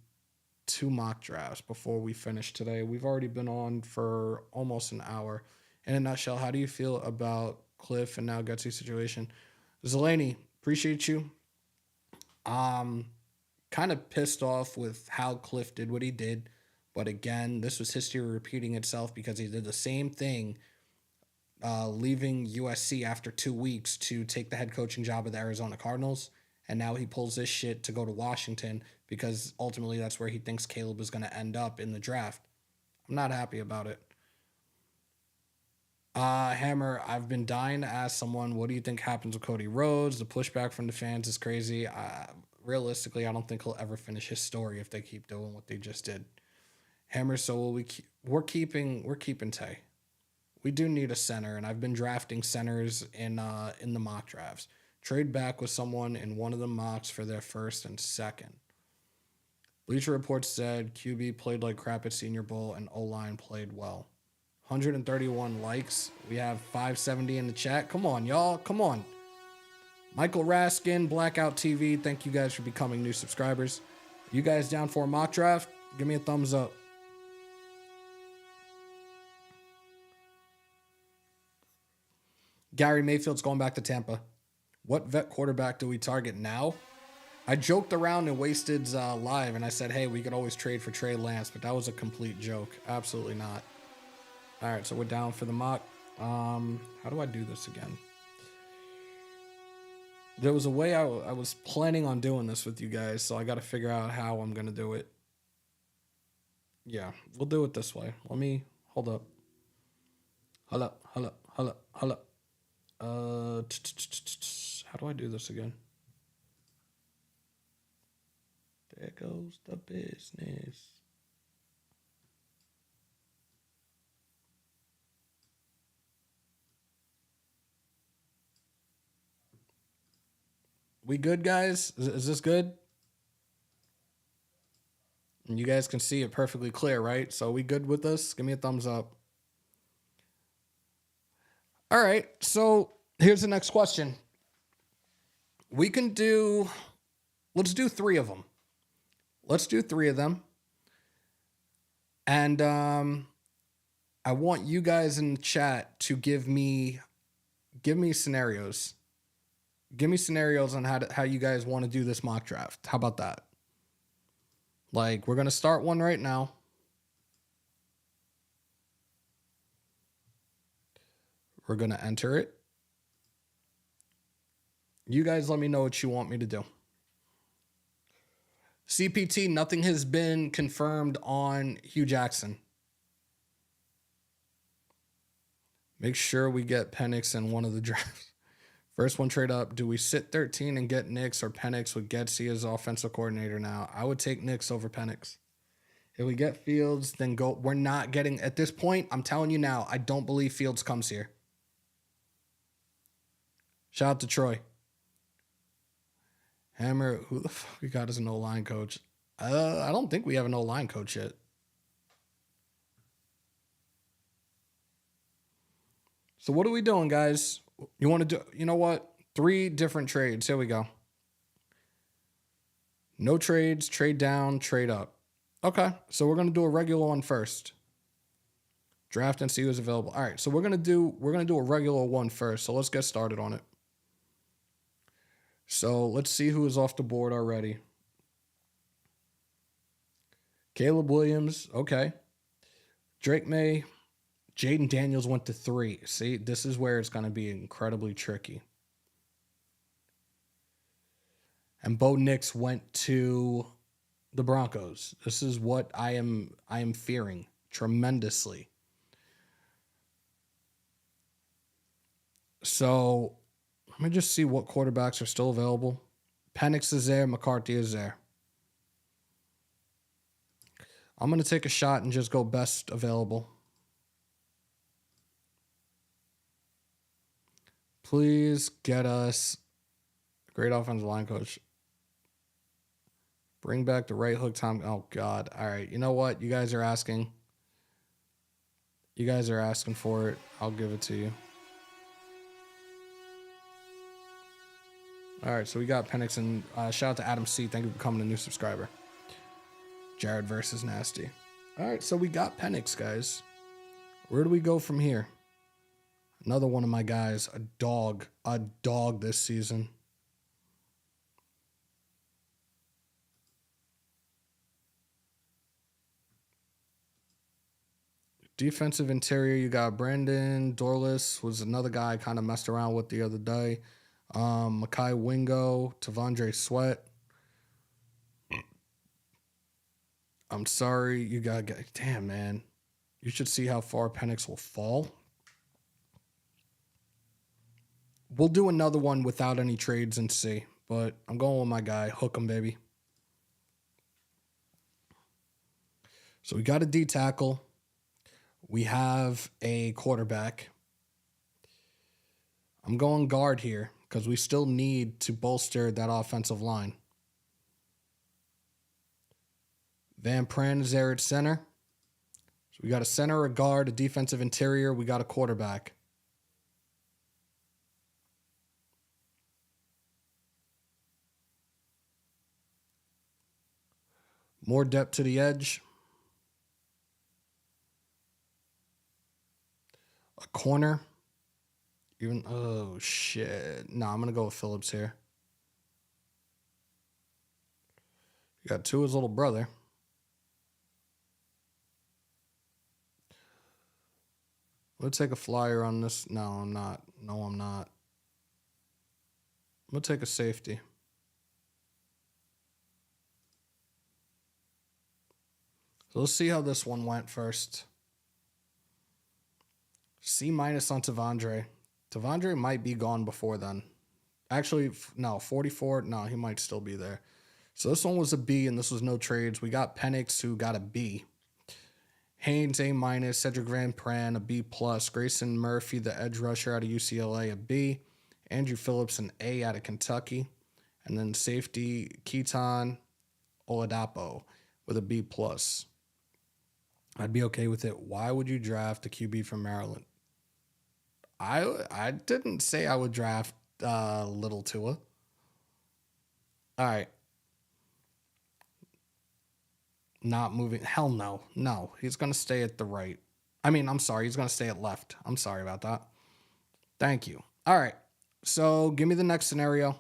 2 mock drafts before we finish today. We've already been on for almost an hour. In a nutshell, how do you feel about Kliff and now Getsy's situation? Zelani, appreciate you. Kind of pissed off with how Kliff did what he did. But again, this was history repeating itself because he did the same thing, leaving USC after 2 weeks to take the head coaching job at the Arizona Cardinals. And now he pulls this shit to go to Washington because ultimately that's where he thinks Caleb is going to end up in the draft. I'm not happy about it. Hammer, I've been dying to ask someone, what do you think happens with Cody Rhodes? The pushback from the fans is crazy. Realistically, I don't think he'll ever finish his story if they keep doing what they just did. Hammer, so we're keeping Tay. We do need a center, and I've been drafting centers in the mock drafts. Trade back with someone in one of the mocks for their first and second. Bleacher Report said QB played like crap at Senior Bowl and O-line played well. 131 likes. We have 570 in the chat. Come on, y'all. Come on. Michael Raskin, Blackout TV, thank you guys for becoming new subscribers. You guys down for a mock draft? Give me a thumbs up. Gary Mayfield's going back to Tampa. What vet quarterback do we target now? I joked around in Wasted's live, and I said, hey, we could always trade for Trey Lance, but that was a complete joke. Absolutely not. All right, so we're down for the mock. How do I do this again? There was a way I was planning on doing this with you guys, so I got to figure out how I'm going to do it. Yeah, we'll do it this way. Let me, hold up. Hold up. How do I do this again? There goes the business. We good, guys? Is this good? And you guys can see it perfectly clear, right? So we good with this? Give me a thumbs up. All right. So here's the next question. Let's do 3 of them. Let's do 3 of them. And I want you guys in the chat to give me scenarios. Give me scenarios on how you guys want to do this mock draft. How about that? Like, we're going to start one right now. We're going to enter it. You guys let me know what you want me to do. CPT, nothing has been confirmed on Hugh Jackson. Make sure we get Penix in one of the drafts. First one trade up. Do we sit 13 and get Nix or Penix with Getsy as offensive coordinator now? I would take Nix over Penix. If we get Fields, then go. We're not getting, at this point, I'm telling you now, I don't believe Fields comes here. Shout out to Troy. Hammer, who the fuck we got as an O-line coach? I don't think we have an O-line coach yet. So what are we doing, guys? You want to do, you know what? 3 different trades. Here we go. No trades, trade down, trade up. Okay, so we're going to do a regular one first. Draft and see who's available. All right, so we're going to do a regular one first. So let's get started on it. So let's see who is off the board already. Caleb Williams, okay. Drake May. Jaden Daniels went to 3. See, this is where it's going to be incredibly tricky. And Bo Nix went to the Broncos. This is what I am fearing tremendously. So let me just see what quarterbacks are still available. Penix is there. McCarthy is there. I'm going to take a shot and just go best available. Please get us a great offensive line coach. Bring back the right hook time. Oh, God. All right. You know what? You guys are asking. You guys are asking for it. I'll give it to you. All right. So we got Penix and shout out to Adam C. Thank you for becoming a new subscriber. Jared versus Nasty. All right. So we got Penix, guys. Where do we go from here? Another one of my guys, a dog this season. Defensive interior, you got Brandon Dorless, was another guy I kind of messed around with the other day. Mekhi Wingo, Tavondre Sweat. I'm sorry, you got to get, damn, man. You should see how far Penix will fall. We'll do another one without any trades and see. But I'm going with my guy. Hook him, baby. So we got a D tackle. We have a quarterback. I'm going guard here because we still need to bolster that offensive line. Van Pran is there at center. So we got a center, a guard, a defensive interior. We got a quarterback. More depth to the edge. A corner. Even, oh, shit. No, I'm going to go with Phillips here. You got Tua's little brother. Let's take a flyer on this. No, I'm not. No, I'm not. I'm going to take a safety. So let's see how this one went first. C- on Tavondre. Tavondre might be gone before then. Actually, no, 44. No, he might still be there. So this one was a B, and this was no trades. We got Penix, who got a B. Haynes, A-. Cedric Van Pran, a B+. Grayson Murphy, the edge rusher out of UCLA, a B. Andrew Phillips, an A out of Kentucky. And then safety, Keaton Oladapo with a B+. I'd be okay with it. Why would you draft a QB from Maryland? I didn't say I would draft Little Tua. All right. Not moving. Hell no. No. He's going to stay at the right. I'm sorry. He's going to stay at left. I'm sorry about that. Thank you. All right. So give me the next scenario.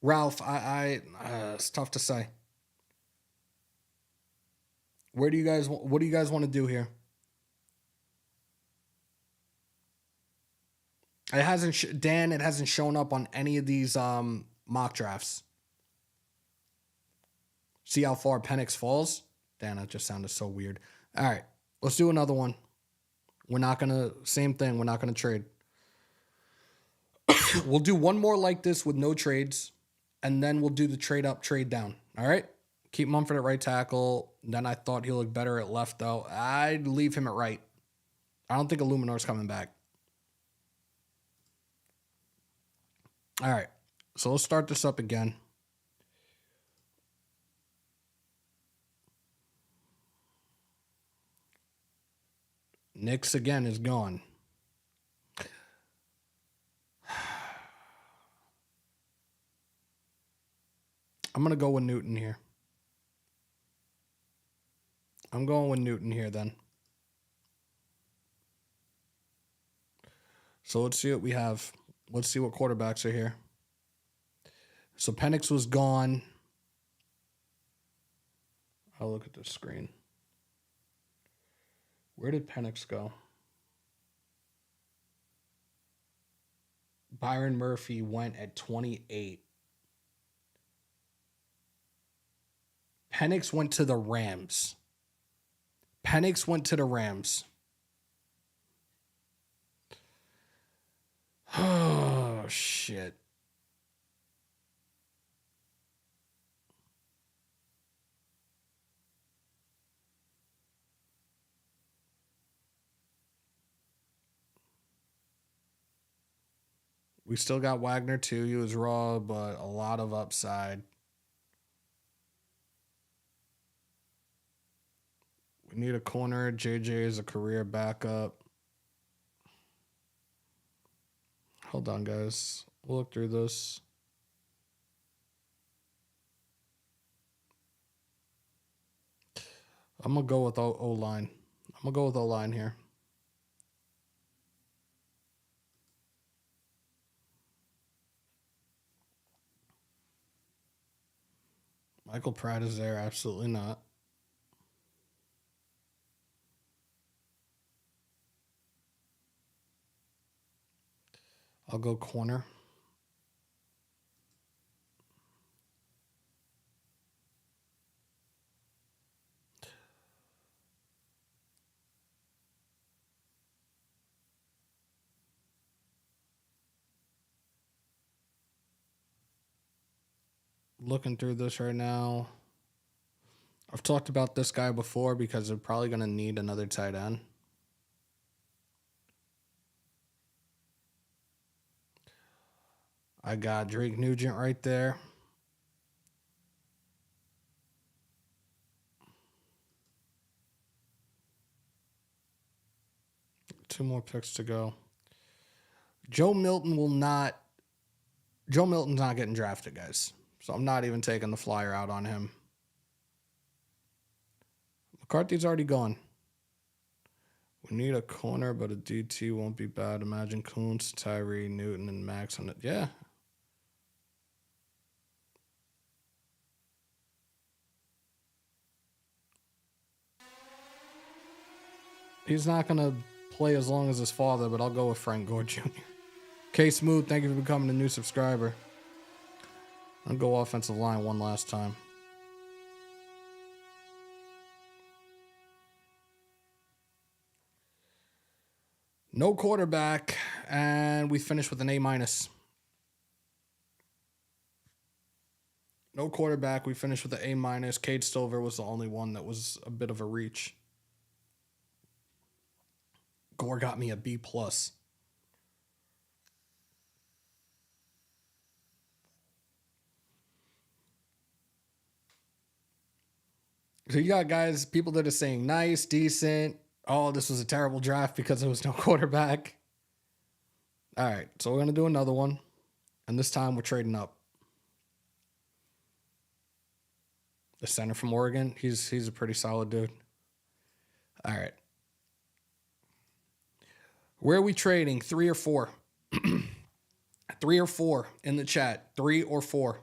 Ralph, it's tough to say. What do you guys want to do here? It hasn't, Dan, it hasn't shown up on any of these mock drafts. See how far Penix falls? Dan, that just sounded so weird. All right, let's do another one. Same thing, we're not going to trade. We'll do one more like this with no trades, and then we'll do the trade up, trade down. All right? Keep Mumford at right tackle. Then I thought he looked better at left, though. I'd leave him at right. I don't think Illuminor's coming back. All right. So let's start this up again. Nix again is gone. I'm going to go with Newton here. I'm going with Newton here then. So let's see what we have. Let's see what quarterbacks are here. So Penix was gone. I'll look at the screen. Where did Penix go? Byron Murphy went at 28. Penix went to the Rams. Oh, shit. We still got Wagner too. He was raw, but a lot of upside. We need a corner. JJ is a career backup. Hold on, guys. We'll look through this. I'm going to go with O-line. I'm going to go with O-line here. Michael Pratt is there. Absolutely not. I'll go corner. Looking through this right now. I've talked about this guy before because they're probably going to need another tight end. I got Drake Nugent right there. Two more picks to go. Joe Milton's not getting drafted, guys. So I'm not even taking the flyer out on him. McCarthy's already gone. We need a corner, but a DT won't be bad. Imagine Kuntz, Tyree, Newton, and Max on it. Yeah. He's not going to play as long as his father, but I'll go with Frank Gore Jr. K Smooth, thank you for becoming a new subscriber. I'll go offensive line one last time. No quarterback, and we finish with an A-. No quarterback, we finished with an A-. Cade Stover was the only one that was a bit of a reach. Gore got me a B+. So you got guys, people that are saying nice, decent. Oh, this was a terrible draft because there was no quarterback. All right, so we're going to do another one. And this time we're trading up. The center from Oregon, he's a pretty solid dude. All right. Where are we trading? 3 or 4? 3 or 4 in the chat. 3 or 4.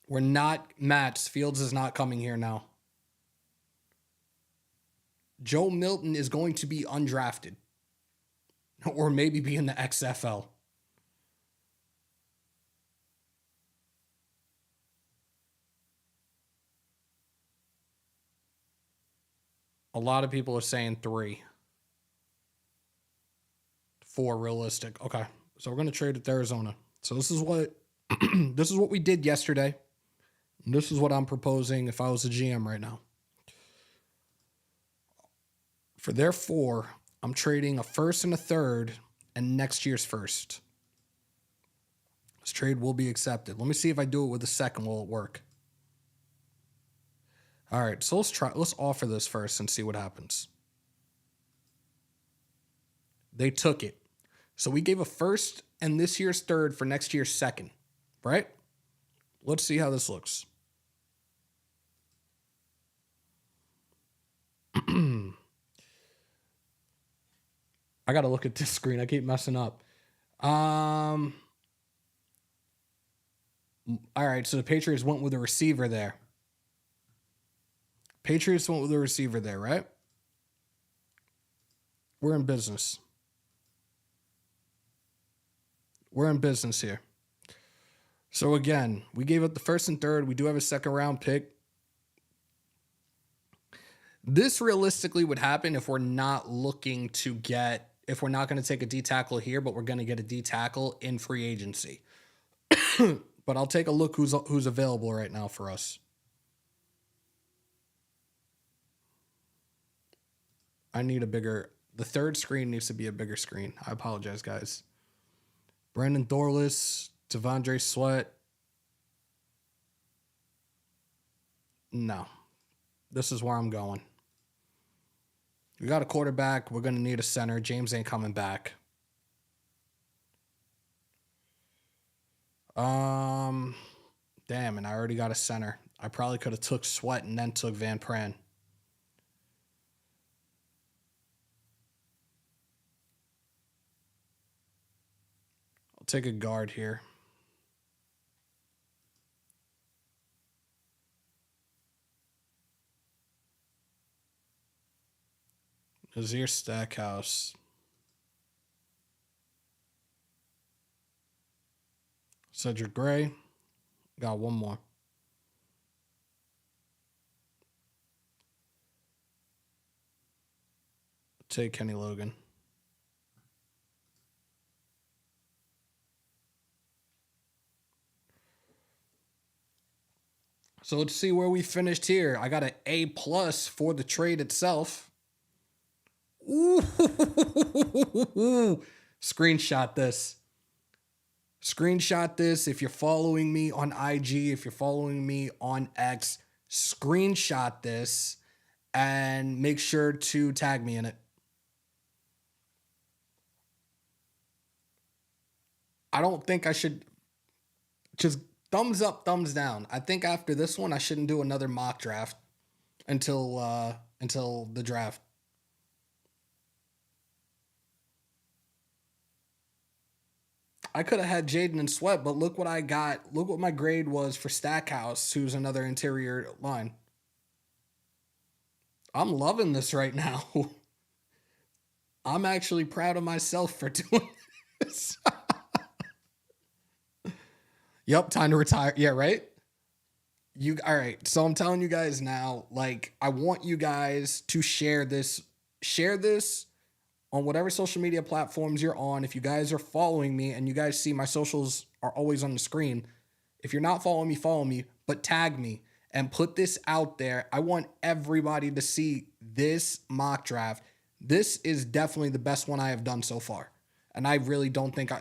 We're not Matt's. Fields is not coming here now. Joe Milton is going to be undrafted. Or maybe be in the XFL. A lot of people are saying 3. 4 realistic. Okay. So we're going to trade with Arizona. So this is what this is what we did yesterday. And this is what I'm proposing if I was a GM right now. For their 4, I'm trading a first and a third and next year's first. This trade will be accepted. Let me see if I do it with a second. Will it work? All right, so let's offer this first and see what happens. They took it. So we gave a first and this year's third for next year's second, right? Let's see how this looks. I got to look at this screen. I keep messing up. All right, so the Patriots went with a receiver there. Right? We're in business. We're in business here. So again, we gave up the first and third. We do have a second round pick. This realistically would happen if we're not looking to get, if we're not going to take a D tackle here, but we're going to get a D tackle in free agency. But I'll take a look who's available right now for us. I need a bigger, the third screen needs to be a bigger screen. I apologize, guys. Brandon Thorless, Devondre Sweat. No. This is where I'm going. We got a quarterback. We're going to need a center. James ain't coming back. Damn, and I already got a center. I probably could have took Sweat and then took Van Pran. I'll take a guard here. Nazir Stackhouse. Cedric Gray. Got one more. Take Kenny Logan. So let's see where we finished here. I got an A+ for the trade itself. Ooh. Screenshot this. Screenshot this. If you're following me on IG, if you're following me on X, screenshot this and make sure to tag me in it. I don't think I should just thumbs up, thumbs down. I think after this one, I shouldn't do another mock draft until the draft. I could have had Jaden and Sweat, but look what I got. Look what my grade was for Stackhouse, who's another interior line. I'm loving this right now. I'm actually proud of myself for doing this. Yep, time to retire. Yeah, right? All right. So I'm telling you guys now, like, I want you guys to share this on whatever social media platforms you're on. If you guys are following me and you guys see my socials are always on the screen, if you're not following me, follow me, but tag me and put this out there. I want everybody to see this mock draft. This is definitely the best one I have done so far. And I really don't think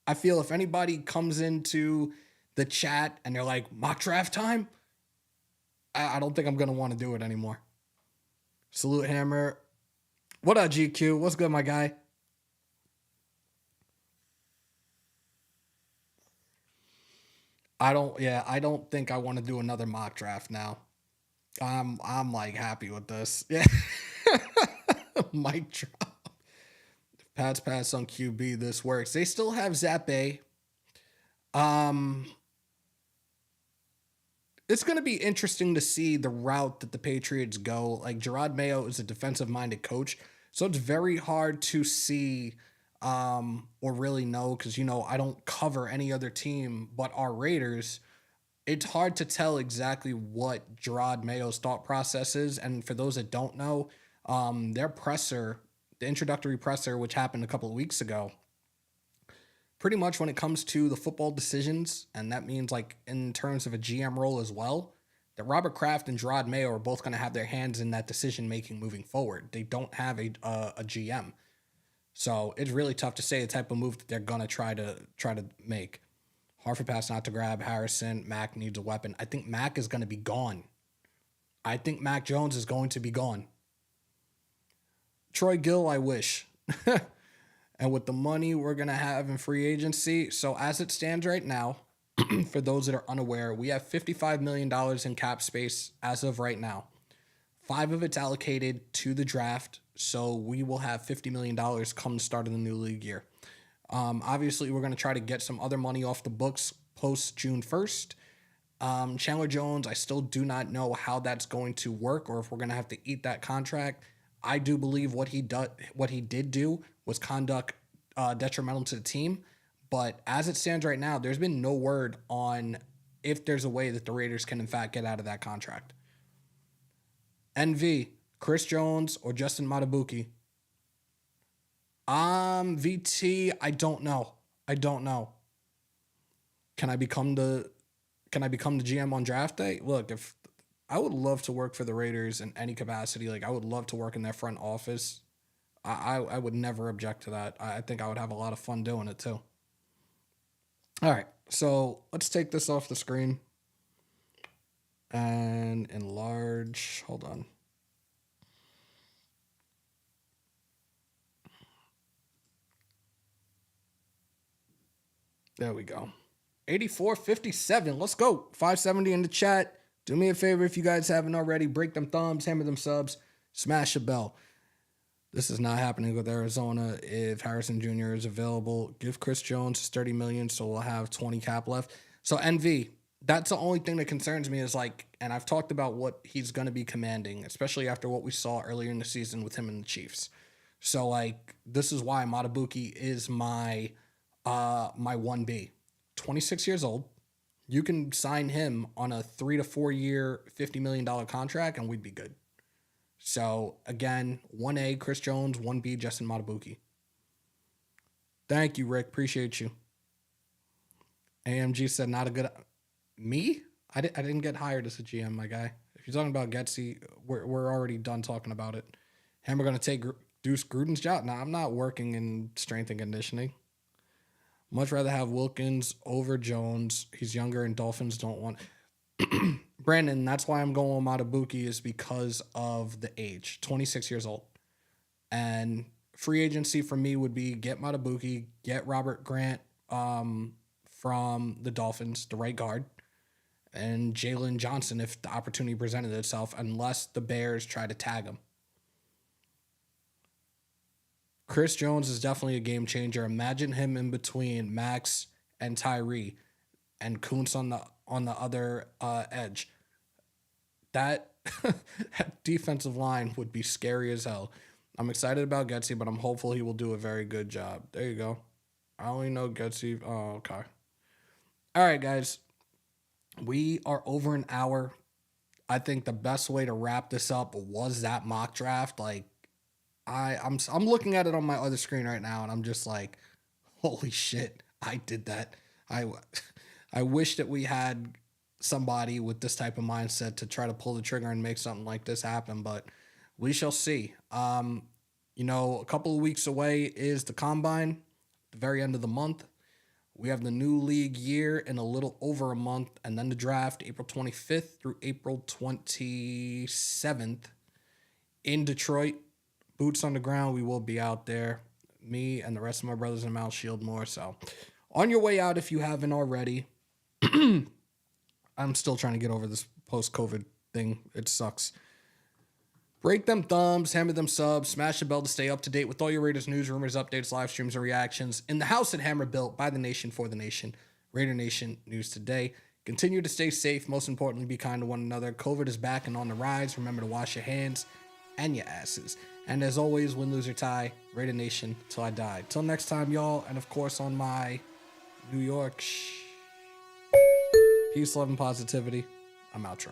I feel if anybody comes into the chat and they're like, mock draft time, I don't think I'm going to want to do it anymore. Salute Hammer. What up, GQ? What's good, my guy? I don't think I want to do another mock draft now. I'm like happy with this. Yeah. Mic drop. Pats pass on QB. This works. They still have Zappe. It's going to be interesting to see the route that the Patriots go. Like, Gerard Mayo is a defensive-minded coach, so it's very hard to see or really know because, I don't cover any other team but our Raiders. It's hard to tell exactly what Gerard Mayo's thought process is. And for those that don't know, their presser, the introductory presser, which happened a couple of weeks ago, pretty much when it comes to the football decisions, and that means like in terms of a GM role as well, that Robert Kraft and Gerard Mayo are both going to have their hands in that decision making moving forward. They don't have a GM, so it's really tough to say the type of move that they're going to try to make. Harford pass not to grab Harrison. Mac needs a weapon. I think Mac is going to be gone. I think Mac Jones is going to be gone. Troy Gill, I wish. And with the money we're going to have in free agency, so as it stands right now, for those that are unaware, we have $55 million in cap space as of right now. 5 of it's allocated to the draft, so we will have $50 million come the start of the new league year. Obviously, we're going to try to get some other money off the books post June 1st. Chandler Jones, I still do not know how that's going to work or if we're going to have to eat that contract. I do believe what he did do was conduct detrimental to the team. But as it stands right now, there's been no word on if there's a way that the Raiders can, in fact, get out of that contract. NV, Chris Jones or Justin Matabuki? VT, I don't know. Can I become the GM on draft day? Look, if I would love to work for the Raiders in any capacity. Like, I would love to work in their front office. I would never object to that. I think I would have a lot of fun doing it too. All right, so let's take this off the screen and enlarge. Hold on. There we go. 8457. Let's go. 570 in the chat. Do me a favor if you guys haven't already. Break them thumbs, hammer them subs, smash a bell. This is not happening with Arizona. If Harrison Jr. is available, give Chris Jones $30 million, so we'll have 20 cap left. So NV, that's the only thing that concerns me is like, and I've talked about what he's going to be commanding, especially after what we saw earlier in the season with him and the Chiefs. So like, this is why Matabuki is my 1B. 26 years old. You can sign him on a 3 to 4 year, $50 million contract, and we'd be good. So, again, 1A, Chris Jones, 1B, Justin Matabuki. Thank you, Rick. Appreciate you. AMG said not a good... Me? I didn't get hired as a GM, my guy. If you're talking about Getsy, we're already done talking about it. And we're going to take Deuce Gruden's job. Now, I'm not working in strength and conditioning. Much rather have Wilkins over Jones. He's younger and Dolphins don't want... Brandon, that's why I'm going with Matabuki is because of the age. 26 years old. And free agency for me would be get Matabuki, get Robert Grant from the Dolphins, the right guard, and Jalen Johnson if the opportunity presented itself, unless the Bears try to tag him. Chris Jones is definitely a game changer. Imagine him in between Max and Tyree and Kuntz on the other edge. That defensive line would be scary as hell. I'm excited about Getsy, but I'm hopeful he will do a very good job. There you go. I only know Getsy. Oh, okay. All right, guys. We are over an hour. I think the best way to wrap this up was that mock draft. Like, I'm looking at it on my other screen right now, and I'm just like, holy shit, I did that. I wish that we had somebody with this type of mindset to try to pull the trigger and make something like this happen, but we shall see. A couple of weeks away is the combine, the very end of the month. We have the new league year in a little over a month, and then the draft, April 25th through April 27th in Detroit. Boots on the ground. We will be out there. Me and the rest of my brothers in Mount Shieldmore. So on your way out, if you haven't already, I'm still trying to get over this post-COVID thing. It sucks. Break them thumbs, hammer them subs, smash the bell to stay up to date with all your Raiders news, rumors, updates, live streams, and reactions in the house that Hammer built by the nation for the nation. Raider Nation News Today. Continue to stay safe. Most importantly, be kind to one another. COVID is back and on the rise. Remember to wash your hands and your asses. And as always, win, lose, or tie, Raider Nation till I die. Till next time, y'all. And of course, on my New York, peace, love, and positivity. I'm outro.